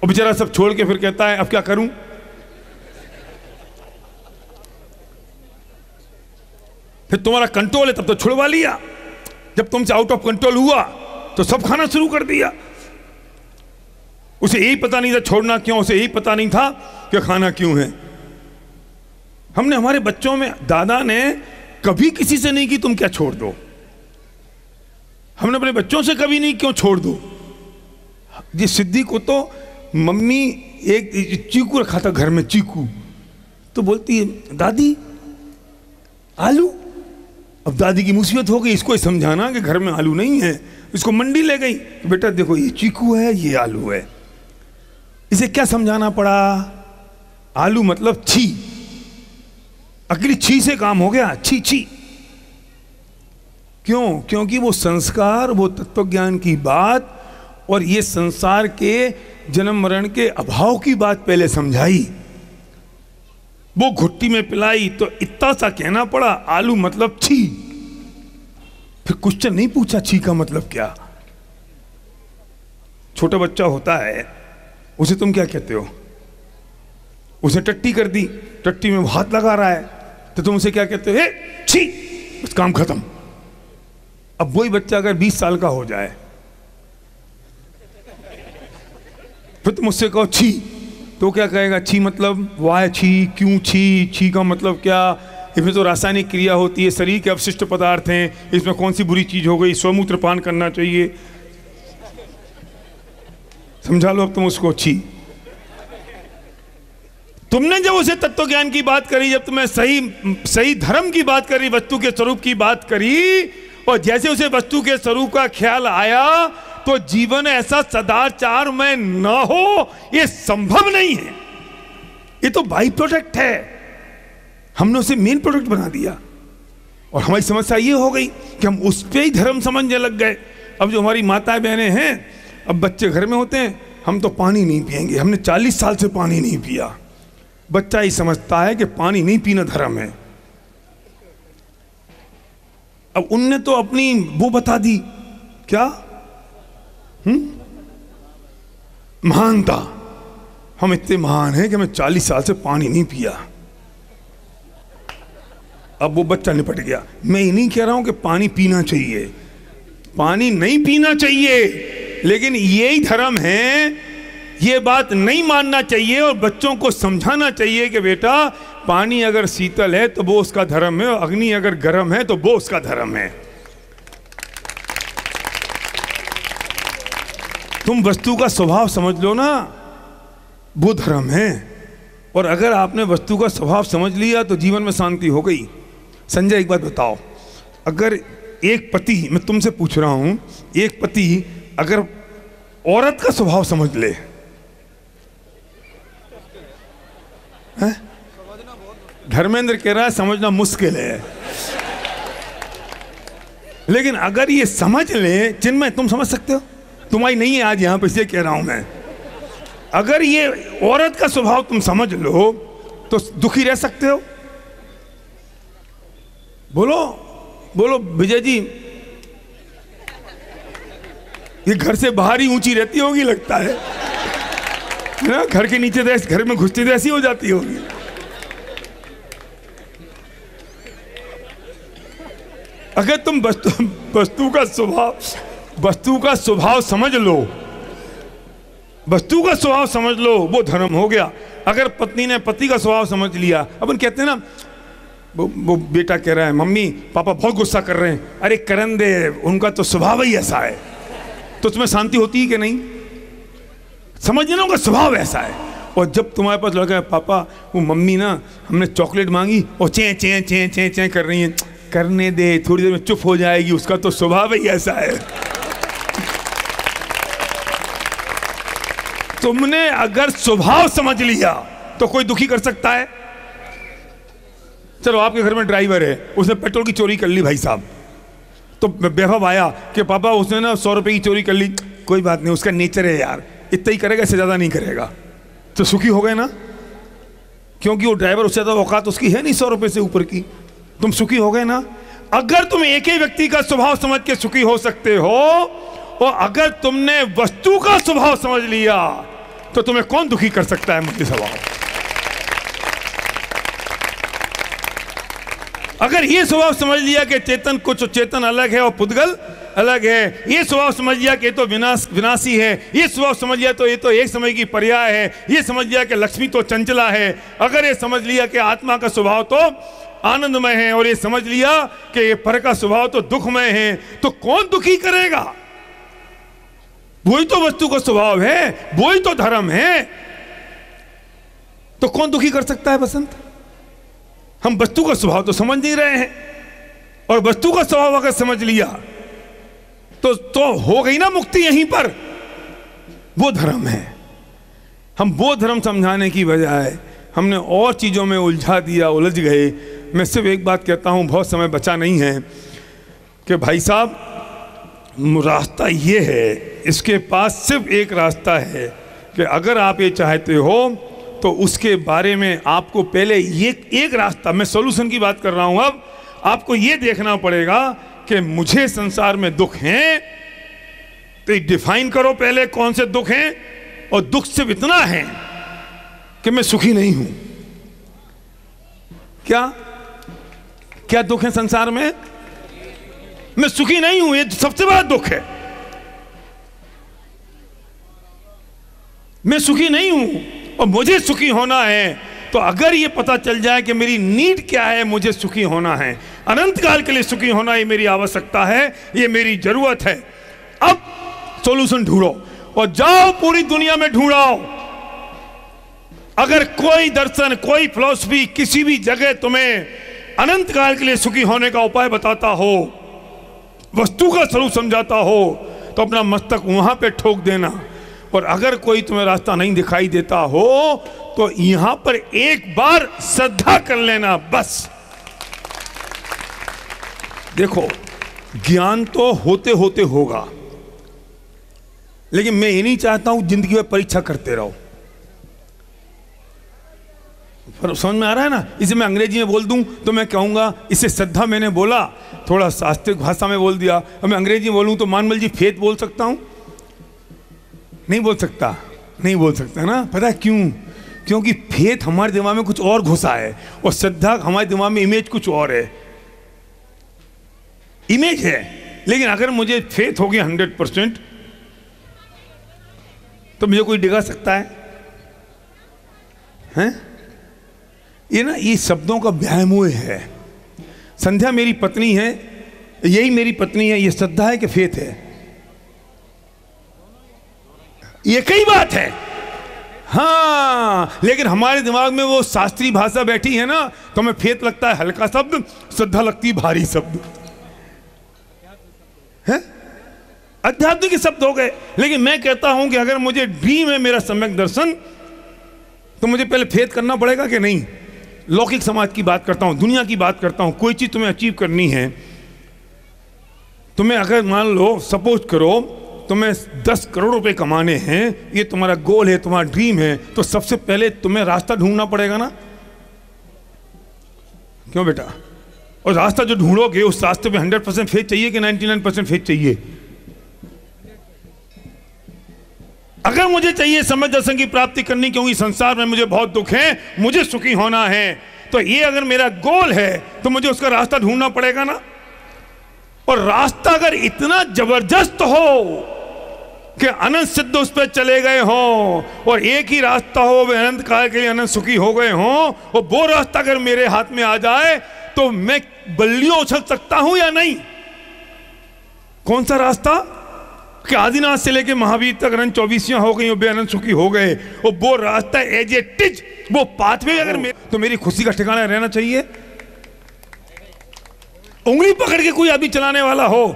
और बेचारा सब छोड़ के फिर कहता है अब क्या करूं? फिर तुम्हारा कंट्रोल है तब तो छुड़वा लिया, जब तुमसे आउट ऑफ कंट्रोल हुआ तो सब खाना शुरू कर दिया। उसे यही पता नहीं था छोड़ना क्यों, उसे यही पता नहीं था कि खाना क्यों है। हमने हमारे बच्चों में, दादा ने कभी किसी से नहीं कि तुम क्या छोड़ दो, हमने अपने बच्चों से कभी नहीं क्यों छोड़ दो। जी सिद्धि को तो मम्मी एक चीकू रखा था घर में, चीकू, तो बोलती है दादी आलू। अब दादी की मुसीबत हो गई, इसको समझाना कि घर में आलू नहीं है। इसको मंडी ले गई, तो बेटा देखो ये चीकू है, ये आलू है। इसे क्या समझाना पड़ा? आलू मतलब छी, आखिर छी से काम हो गया, छी छी। क्यों? क्योंकि वो संस्कार, वो तत्वज्ञान की बात और ये संसार के जन्म मरण के अभाव की बात पहले समझाई, वो घुट्टी में पिलाई, तो इतना सा कहना पड़ा आलू मतलब छी। फिर क्वेश्चन नहीं पूछा छी का मतलब क्या। छोटा बच्चा होता है, उसे तुम क्या कहते हो? उसे टट्टी कर दी, टट्टी में हाथ लगा रहा है, तो तुम उसे क्या कहते हो? हे छी, बस काम खत्म। अब वही बच्चा अगर 20 साल का हो जाए, फिर तुम उससे कहो छी, तो क्या कहेगा? छी मतलब वाय छी, क्यों छी, छी का मतलब क्या? इसमें तो रासायनिक क्रिया होती है, शरीर के अवशिष्ट पदार्थ हैं, इसमें कौन सी बुरी चीज हो गई? स्वमूत्र पान करना चाहिए। समझा लो अब तुम उसको छी। तुमने जब उसे तत्व ज्ञान की बात करी, जब तुम्हें सही धर्म की बात करी, वस्तु के स्वरूप की बात करी, और जैसे उसे वस्तु के स्वरूप का ख्याल आया, तो जीवन ऐसा सदाचार में ना हो, यह संभव नहीं है। ये तो बाई प्रोडक्ट है, हमने उसे मेन प्रोडक्ट बना दिया। और हमारी समस्या ये हो गई कि हम उस पे ही धर्म समझने लग गए। अब जो हमारी माताएं बहनें हैं, अब बच्चे घर में होते हैं, हम तो पानी नहीं पिएंगे, हमने 40 साल से पानी नहीं पिया। बच्चा ही समझता है कि पानी नहीं पीना धर्म है। अब उनने तो अपनी वो बता दी, क्या महानता, हम इतने महान हैं कि हमें 40 साल से पानी नहीं पिया। अब वो बच्चा निपट गया। मैं ये नहीं कह रहा हूं कि पानी पीना चाहिए, पानी नहीं पीना चाहिए, लेकिन यही धर्म है, ये बात नहीं मानना चाहिए और बच्चों को समझाना चाहिए कि बेटा पानी अगर शीतल है तो वो उसका धर्म है, और अग्नि अगर गर्म है तो वो उसका धर्म है। तुम वस्तु का स्वभाव समझ लो ना, वो धर्म है। और अगर आपने वस्तु का स्वभाव समझ लिया तो जीवन में शांति हो गई। संजय एक बात बताओ, अगर एक पति, मैं तुमसे पूछ रहा हूं, एक पति अगर औरत का स्वभाव समझ ले, है? धर्मेंद्र कह रहा है समझना मुश्किल है, लेकिन अगर ये समझ ले, चिन्मय तुम समझ सकते हो, तुम्हारी नहीं है आज यहां पर, इसलिए कह रहा हूं मैं। अगर ये औरत का स्वभाव तुम समझ लो तो दुखी रह सकते हो? बोलो बोलो विजय जी, ये घर से बाहर ही ऊंची रहती होगी लगता है ना, घर के नीचे तो घर में घुसती तो ऐसी हो जाती होगी। अगर तुम वस्तु का स्वभाव समझ लो, वस्तु का स्वभाव समझ लो, वो धर्म हो गया। अगर पत्नी ने पति का स्वभाव समझ लिया, अपन कहते हैं ना, वो बेटा कह रहा है मम्मी पापा बहुत गुस्सा कर रहे हैं, अरे करन दे, उनका तो स्वभाव ही ऐसा है, तो तुम्हें शांति होती है कि नहीं? समझ ना, उनका स्वभाव ऐसा है। और जब तुम्हारे पास लड़का है, पापा वो मम्मी ना हमने चॉकलेट मांगी और चें चें चें चें चें कर रही हैं, करने दे, थोड़ी देर में चुप हो जाएगी, उसका तो स्वभाव ही ऐसा है। तुमने अगर स्वभाव समझ लिया तो कोई दुखी कर सकता है? चलो आपके घर में ड्राइवर है, उसने पेट्रोल की चोरी कर ली भाई साहब, तो वैभव आया कि पापा उसने ना 100 रुपए की चोरी कर ली, कोई बात नहीं, उसका नेचर है यार, इतना ही करेगा, इससे ज्यादा नहीं करेगा, तो सुखी हो गए ना? क्योंकि वो ड्राइवर, उससे ज्यादा औकात उसकी है नहीं 100 रुपए से ऊपर की, तुम सुखी हो गए ना? अगर तुम एक ही व्यक्ति का स्वभाव समझ के सुखी हो सकते हो, और अगर तुमने वस्तु का स्वभाव समझ लिया तो तुम्हें कौन दुखी कर सकता है? मुझे सवाल। अगर ये स्वभाव समझ लिया कि चेतन कुछ, चेतन अलग है और पुद्गल अलग है, ये स्वभाव समझ लिया कि ये तो विनाशी है, ये स्वभाव समझ लिया तो ये तो एक समय की पर्याय है, ये समझ लिया कि लक्ष्मी तो चंचला है, अगर ये समझ लिया कि आत्मा का स्वभाव तो आनंदमय है, और ये समझ लिया कि ये पर का स्वभाव तो दुखमय है, तो कौन दुखी करेगा? वही तो वस्तु का स्वभाव है, वही तो धर्म है, तो कौन दुखी कर सकता है बसंत? हम वस्तु का स्वभाव तो समझ नहीं रहे हैं, और वस्तु का स्वभाव अगर समझ लिया तो हो गई ना मुक्ति यहीं पर। वो धर्म है। हम वो धर्म समझाने की बजाय हमने और चीजों में उलझा दिया, उलझ गए। मैं सिर्फ एक बात कहता हूं, बहुत समय बचा नहीं है, कि भाई साहब रास्ता ये है, इसके पास सिर्फ एक रास्ता है कि अगर आप ये चाहते हो तो उसके बारे में आपको पहले ये एक रास्ता, मैं सॉल्यूशन की बात कर रहा हूं, अब आपको ये देखना पड़ेगा कि मुझे संसार में दुख हैं, तो डिफाइन करो पहले कौन से दुख हैं, और दुख सिर्फ इतना है कि मैं सुखी नहीं हूं। क्या क्या दुख है संसार में? मैं सुखी नहीं हूं, ये सबसे बड़ा दुख है। मैं सुखी नहीं हूं और मुझे सुखी होना है, तो अगर ये पता चल जाए कि मेरी नीड क्या है, मुझे सुखी होना है, अनंत काल के लिए सुखी होना, ये मेरी आवश्यकता है, ये मेरी जरूरत है, अब सॉल्यूशन ढूंढो और जाओ पूरी दुनिया में ढूंढाओ। अगर कोई दर्शन, कोई फिलॉसफी किसी भी जगह तुम्हें अनंत काल के लिए सुखी होने का उपाय बताता हो, वस्तु का स्वरूप समझाता हो, तो अपना मस्तक वहां पे ठोक देना। और अगर कोई तुम्हें रास्ता नहीं दिखाई देता हो तो यहां पर एक बार श्रद्धा कर लेना बस। देखो ज्ञान तो होते होते होगा, लेकिन मैं ये नहीं चाहता हूं जिंदगी में परीक्षा करते रहो। समझ में आ रहा है ना? इसे मैं अंग्रेजी में बोल दूं तो मैं कहूंगा इसे श्रद्धा, मैंने बोला थोड़ा शास्त्रीय भाषा में बोल दिया, अब मैं अंग्रेजी में बोलूं तो मानमल जी फेथ बोल सकता हूं? नहीं बोल सकता, नहीं बोल सकता ना। पता है क्यों? क्योंकि फेथ हमारे दिमाग में कुछ और घुसा है और श्रद्धा हमारे दिमाग में इमेज कुछ और है। इमेज है, लेकिन अगर मुझे फेथ हो गया 100% तो मुझे कोई डिगा सकता है? हैं? ये ना, ये शब्दों का व्यामोह है। संध्या मेरी पत्नी है, यही मेरी पत्नी है, ये श्रद्धा है कि फेथ है? ये कई बात है। हाँ, लेकिन हमारे दिमाग में वो शास्त्रीय भाषा बैठी है ना, तो हमें फेथ लगता है हल्का शब्द, श्रद्धा लगती है भारी शब्द है, आध्यात्मिक शब्द हो गए। लेकिन मैं कहता हूं कि अगर मुझे ड्रीम है मेरा सम्यक दर्शन, तो मुझे पहले फेथ करना पड़ेगा कि नहीं। लौकिक समाज की बात करता हूं, दुनिया की बात करता हूं। कोई चीज तुम्हें अचीव करनी है, तुम्हें अगर मान लो सपोज करो तुम्हें 10 करोड़ रुपए कमाने हैं, ये तुम्हारा गोल है, तुम्हारा ड्रीम है, तो सबसे पहले तुम्हें रास्ता ढूंढना पड़ेगा ना। क्यों बेटा? और रास्ता जो ढूंढोगे उस रास्ते पे 100% फेथ चाहिए कि 99% फेथ चाहिए? अगर मुझे चाहिए सम्यक दर्शन की प्राप्ति करनी, क्योंकि संसार में मुझे बहुत दुख है, मुझे सुखी होना है, तो ये अगर मेरा गोल है तो मुझे उसका रास्ता ढूंढना पड़ेगा ना। और रास्ता अगर इतना जबरदस्त हो कि अनंत सिद्ध उस पर चले गए हो, और एक ही रास्ता हो, वे अनंत काल के लिए अनंत सुखी हो गए हो, और वो रास्ता अगर मेरे हाथ में आ जाए तो मैं बल्लियों उछल सकता हूं या नहीं? कौन सा रास्ता? कि आदिनाथ से लेके महावीर तक अनंत 24 हो गई, वे अनंत सुखी हो गए, और वो रास्ता एज ए टिज, वो पाथवे अगर तो मेरी खुशी का ठिकाना रहना चाहिए। उंगली पकड़ के कोई आदमी चलाने वाला हो,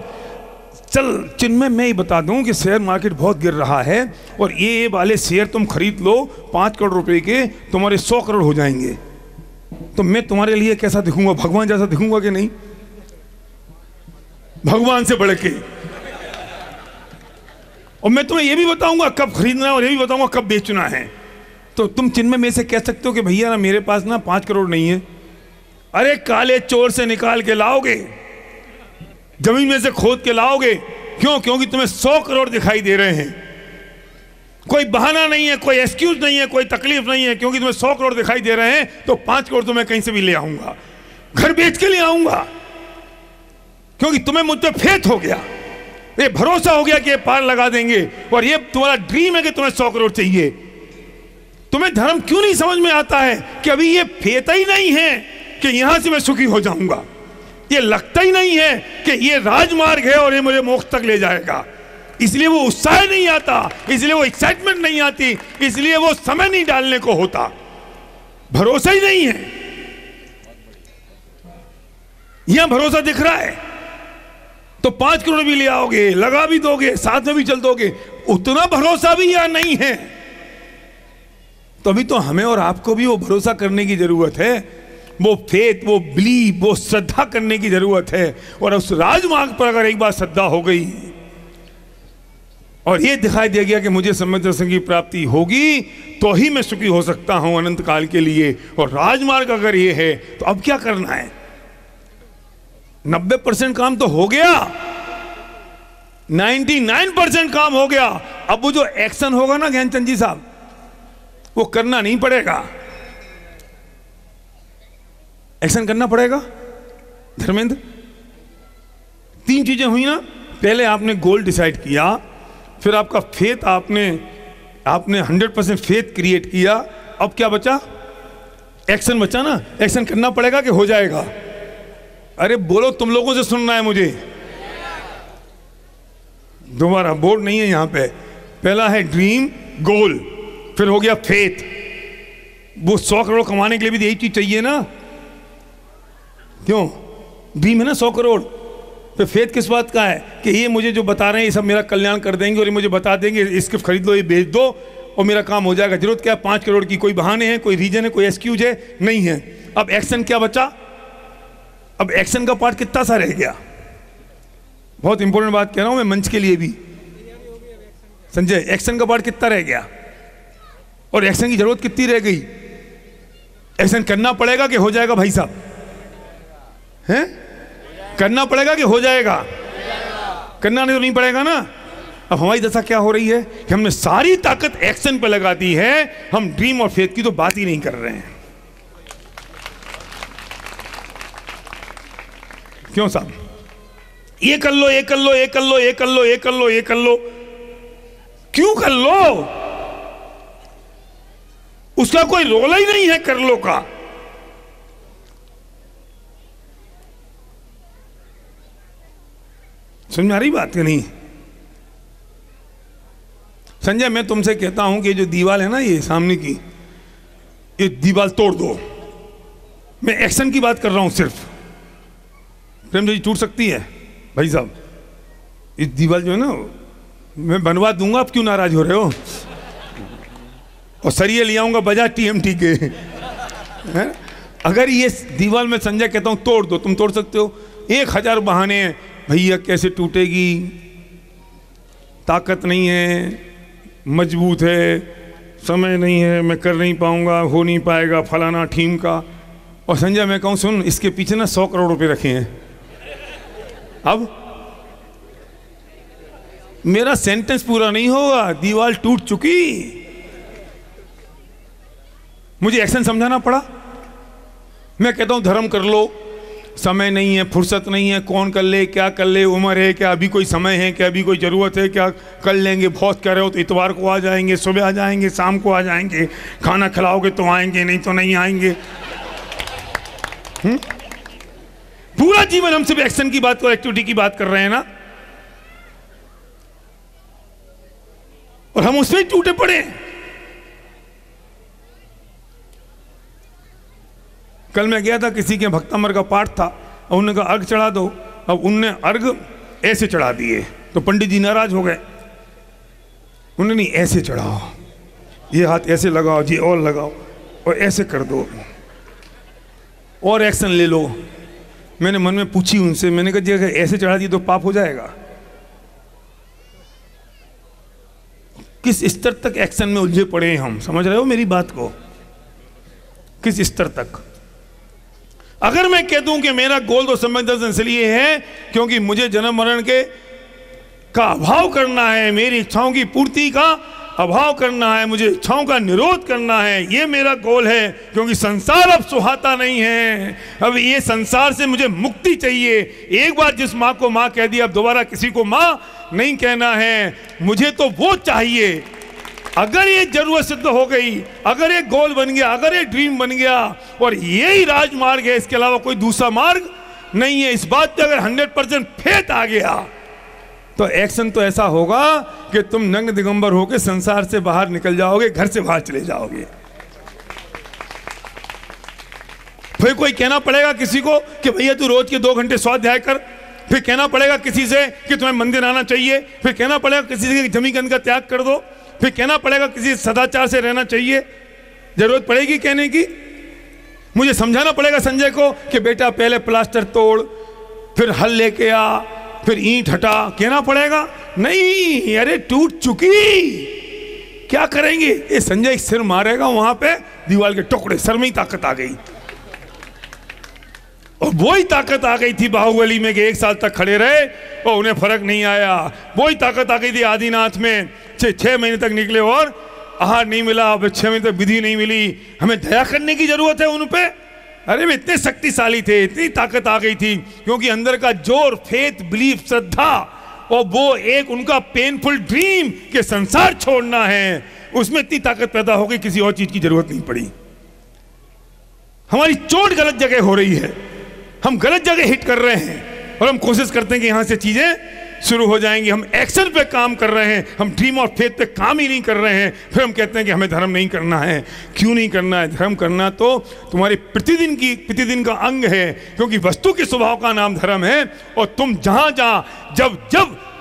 चल चिन्मय मैं ही बता दूं कि शेयर मार्केट बहुत गिर रहा है, और ये वाले शेयर तुम खरीद लो 5 करोड़ रुपए के, तुम्हारे 100 करोड़ हो जाएंगे, तो मैं तुम्हारे लिए कैसा दिखूंगा? भगवान जैसा दिखूंगा कि नहीं? भगवान से बढ़ के। और मैं तुम्हें यह भी बताऊंगा कब खरीदना है, और यह भी बताऊंगा कब बेचना है। तो तुम चिन्मय में से कह सकते हो कि भैया ना मेरे पास ना 5 करोड़ नहीं है। अरे काले चोर से निकाल के लाओगे, जमीन में से खोद के लाओगे। क्यों? क्योंकि तुम्हें 100 करोड़ दिखाई दे रहे हैं। कोई बहाना नहीं है, कोई एक्सक्यूज नहीं है, कोई तकलीफ नहीं है। क्योंकि तुम्हें 100 करोड़ दिखाई दे रहे हैं, तो 5 करोड़ तो मैं कहीं से भी ले आऊंगा, घर बेच के ले आऊंगा, क्योंकि तुम्हें मुझ पर फेथ हो गया, ये भरोसा हो गया कि ये पार लगा देंगे, और ये तुम्हारा ड्रीम है कि तुम्हें 100 करोड़ चाहिए। तुम्हें धर्म क्यों नहीं समझ में आता है कि अभी ये फेथ ही नहीं है कि यहां से मैं सुखी हो जाऊंगा, ये लगता ही नहीं है कि ये राजमार्ग है और ये मुझे मोक्ष तक ले जाएगा। इसलिए वो उत्साह नहीं आता, इसलिए वो एक्साइटमेंट नहीं आती, इसलिए वो समय नहीं डालने को होता, भरोसा ही नहीं है। यहां भरोसा दिख रहा है तो 5 करोड़ भी ले आओगे, लगा भी दोगे, साथ में भी चल दोगे, उतना भरोसा भी या नहीं है। तो अभी तो हमें और आपको भी वो भरोसा करने की जरूरत है, वो फेथ, वो बिलीव, वो श्रद्धा करने की जरूरत है। और उस राजमार्ग पर अगर एक बार श्रद्धा हो गई और ये दिखाई दे गया कि मुझे सम्यक दर्शन की प्राप्ति होगी, तो ही मैं सुखी हो सकता हूं अनंत काल के लिए, और राजमार्ग अगर ये है, तो अब क्या करना है? 90% काम तो हो गया, 99% काम हो गया। अब वो जो एक्शन होगा ना ज्ञानचंद जी साहब, वो करना नहीं पड़ेगा, एक्शन करना पड़ेगा। धर्मेंद्र, 3 चीजें हुई ना, पहले आपने गोल डिसाइड किया, फिर आपका फेथ, आपने 100% फेथ क्रिएट किया, अब क्या बचा? एक्शन बचा ना। एक्शन करना पड़ेगा कि हो जाएगा? अरे बोलो, तुम लोगों से सुनना है मुझे। दोबारा बोर्ड नहीं है यहां पे। पहला है ड्रीम, गोल, फिर हो गया फेथ। वो 100 करोड़ कमाने के लिए भी यही चीज चाहिए ना। क्यों? ड्रीम है ना 100 करोड़, तो फेथ किस बात का है? कि ये मुझे जो बता रहे हैं ये सब मेरा कल्याण कर देंगे, और ये मुझे बता देंगे इसके खरीद लो, ये बेच दो, और मेरा काम हो जाएगा। जरूरत क्या है 5 करोड़ की? कोई बहाने हैं, कोई रीजन है, कोई एक्सक्यूज है? नहीं है। अब एक्शन क्या बचा? अब एक्शन का पार्ट कितना सा रह गया? बहुत इंपॉर्टेंट बात कह रहा हूं मैं मंच के लिए भी, संजय। एक्शन का पार्ट कितना रह गया, और एक्शन की जरूरत कितनी रह गई? एक्शन करना पड़ेगा कि हो जाएगा? भाई साहब, हैं? करना पड़ेगा कि हो जाएगा? करना नहीं तो नहीं पड़ेगा ना। अब हमारी दशा क्या हो रही है कि हमने सारी ताकत एक्शन पे लगा दी है, हम ड्रीम और फेथ की तो बात ही नहीं कर रहे हैं। क्यों साहब? ये कर लो, ये कर लो, ये कर लो, ये कर लो, ये कर लो, ये कर लो। क्यों कर लो? उसका कोई रोल ही नहीं है कर लो का। समझ में आ रही बात कि नहीं? संजय मैं तुमसे कहता हूं कि जो दीवार है ना ये सामने की, ये दीवार तोड़ दो। मैं एक्शन की बात कर रहा हूं सिर्फ। प्रेम जी टूट सकती है भाई साहब, इस दीवार जो है ना मैं बनवा दूंगा, आप क्यों नाराज हो रहे हो? और सरिये ले आऊंगा बजाज TMT के है? अगर ये दीवार में संजय कहता हूं तोड़ दो, तुम तोड़ सकते हो? 1000 बहाने हैं भैया, कैसे टूटेगी, ताकत नहीं है, मजबूत है, समय नहीं है, मैं कर नहीं पाऊंगा, हो नहीं पाएगा, फलाना ठीम का। और संजय मैं कहूं सुन, इसके पीछे ना 100 करोड़ रुपए रखे हैं। अब मेरा सेंटेंस पूरा नहीं होगा, दीवार टूट चुकी, मुझे एक्शन समझाना पड़ा। मैं कहता हूं धर्म कर लो, समय नहीं है, फुर्सत नहीं है, कौन कर ले, क्या कर ले, उम्र है क्या, अभी कोई समय है क्या, अभी कोई ज़रूरत है क्या, कर लेंगे, बहुत कह रहे हो तो इतवार को आ जाएंगे, सुबह आ जाएंगे, शाम को आ जाएंगे, खाना खिलाओगे तो आएंगे, नहीं तो नहीं आएंगे। पूरा जीवन हम सिर्फ एक्शन की बात और एक्टिविटी की बात कर रहे हैं ना, और हम उसमें टूटे पड़े। कल मैं गया था, किसी के भक्तामर का पाठ था और उन्होंने कहा अर्घ चढ़ा दो। अब उनने अर्घ ऐसे चढ़ा दिए तो पंडित जी नाराज हो गए। उन्होंने नहीं, ऐसे चढ़ाओ, ये हाथ ऐसे लगाओ जी, और लगाओ और ऐसे कर दो और एक्शन ले लो। मैंने मन में पूछी उनसे, मैंने कहा जी अगर ऐसे चढ़ा दिए तो पाप हो जाएगा? किस स्तर तक एक्शन में उलझे पड़े हैं हम, समझ रहे हो मेरी बात को? किस स्तर तक? अगर मैं कह दूं कि मेरा गोल तो संवेदन इसलिए है क्योंकि मुझे जन्म मरण का अभाव करना है, मेरी इच्छाओं की पूर्ति का अभाव करना है, मुझे इच्छाओं का निरोध करना है, ये मेरा गोल है। क्योंकि संसार अब सुहाता नहीं है, अब ये संसार से मुझे मुक्ति चाहिए। एक बार जिस माँ को माँ कह दिया, अब दोबारा किसी को माँ नहीं कहना है, मुझे तो वो चाहिए। अगर ये जरूरत सिद्ध हो गई, अगर ये गोल बन गया, अगर ये ड्रीम बन गया और यही राजमार्ग है, इसके अलावा कोई दूसरा मार्ग नहीं है, इस बात पे अगर 100% फेथ आ गया तो एक्शन तो ऐसा होगा कि तुम नंग दिगंबर होकर संसार से बाहर निकल जाओगे, घर से बाहर चले जाओगे। फिर कोई कहना पड़ेगा किसी को कि भैया तू रोज के 2 घंटे स्वाध्याय कर, फिर कहना पड़ेगा किसी से कि तुम्हें मंदिर आना चाहिए, फिर कहना पड़ेगा किसी से कि जमीन का त्याग कर दो, फिर कहना पड़ेगा किसी सदाचार से रहना चाहिए। जरूरत पड़ेगी कहने की? मुझे समझाना पड़ेगा संजय को कि बेटा पहले प्लास्टर तोड़, फिर हल लेके आ, फिर ईंट हटा, कहना पड़ेगा? नहीं, अरे टूट चुकी, क्या करेंगे? ये संजय सिर मारेगा वहां पे, दीवार के टुकड़े, सर में ही ताकत आ गई। और वही ताकत आ गई थी बाहुबली में कि 1 साल तक खड़े रहे और उन्हें फर्क नहीं आया। वही ताकत आ गई थी आदिनाथ में, 6 महीने तक निकले और आहार नहीं मिला, अब 6 महीने तक विधि नहीं मिली, हमें दया करने की जरूरत है उन पे। अरे वे इतने शक्तिशाली थे, इतनी ताकत आ गई थी क्योंकि अंदर का जोर, फेथ, बिलीफ, श्रद्धा और वो एक उनका पेनफुल ड्रीम कि संसार छोड़ना है, उसमें इतनी ताकत पैदा हो गई, किसी और चीज की जरूरत नहीं पड़ी। हमारी चोट गलत जगह हो रही है, हम गलत जगह हिट कर रहे हैं और हम कोशिश करते हैं कि यहां से चीजें शुरू हो जाएंगी। हम एक्शन पे काम कर रहे हैं, हम ड्रीम और फेथ पे काम ही नहीं कर रहे हैं। फिर हम कहते हैं कि हमें धर्म नहीं करना है। क्यों नहीं करना है? धर्म करना तो तुम्हारी प्रतिदिन का अंग है, क्योंकि वस्तु के स्वभाव का नाम धर्म है। और तुम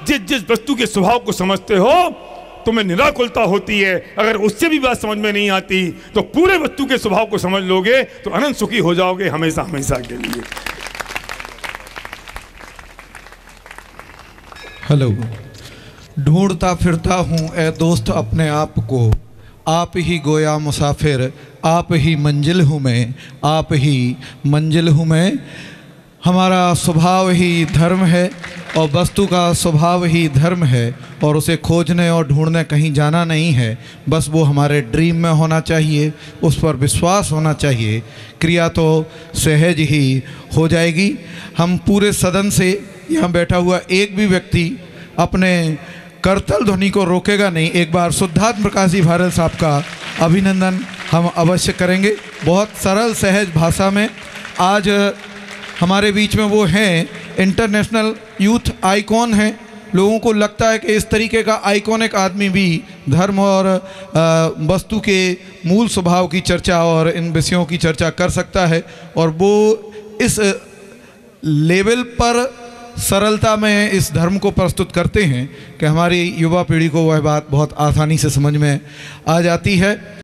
जिस वस्तु के स्वभाव को समझते हो तुम्हें निराकुलता होती है। अगर उससे भी बात समझ में नहीं आती तो पूरे वस्तु के स्वभाव को समझ लोगे तो अनंत सुखी हो जाओगे हमेशा हमेशा के लिए। हेलो, ढूंढता फिरता हूँ ए दोस्त अपने आप को, आप ही गोया मुसाफिर, आप ही मंजिल हूँ मैं, आप ही मंजिल हूँ मैं। हमारा स्वभाव ही धर्म है और वस्तु का स्वभाव ही धर्म है और उसे खोजने और ढूंढने कहीं जाना नहीं है। बस वो हमारे ड्रीम में होना चाहिए, उस पर विश्वास होना चाहिए, क्रिया तो सहज ही हो जाएगी। हम पूरे सदन से यहाँ बैठा हुआ एक भी व्यक्ति अपने करतल ध्वनि को रोकेगा नहीं। एक बार शुद्धात्म प्रकाश जी भारल साहब का अभिनंदन हम अवश्य करेंगे। बहुत सरल सहज भाषा में आज हमारे बीच में वो हैं, इंटरनेशनल यूथ आइकॉन हैं लोगों को लगता है कि इस तरीके का आइकॉनिक आदमी भी धर्म और वस्तु के मूल स्वभाव की चर्चा और इन विषयों की चर्चा कर सकता है, और वो इस लेवल पर सरलता में इस धर्म को प्रस्तुत करते हैं कि हमारी युवा पीढ़ी को वह बात बहुत आसानी से समझ में आ जाती है।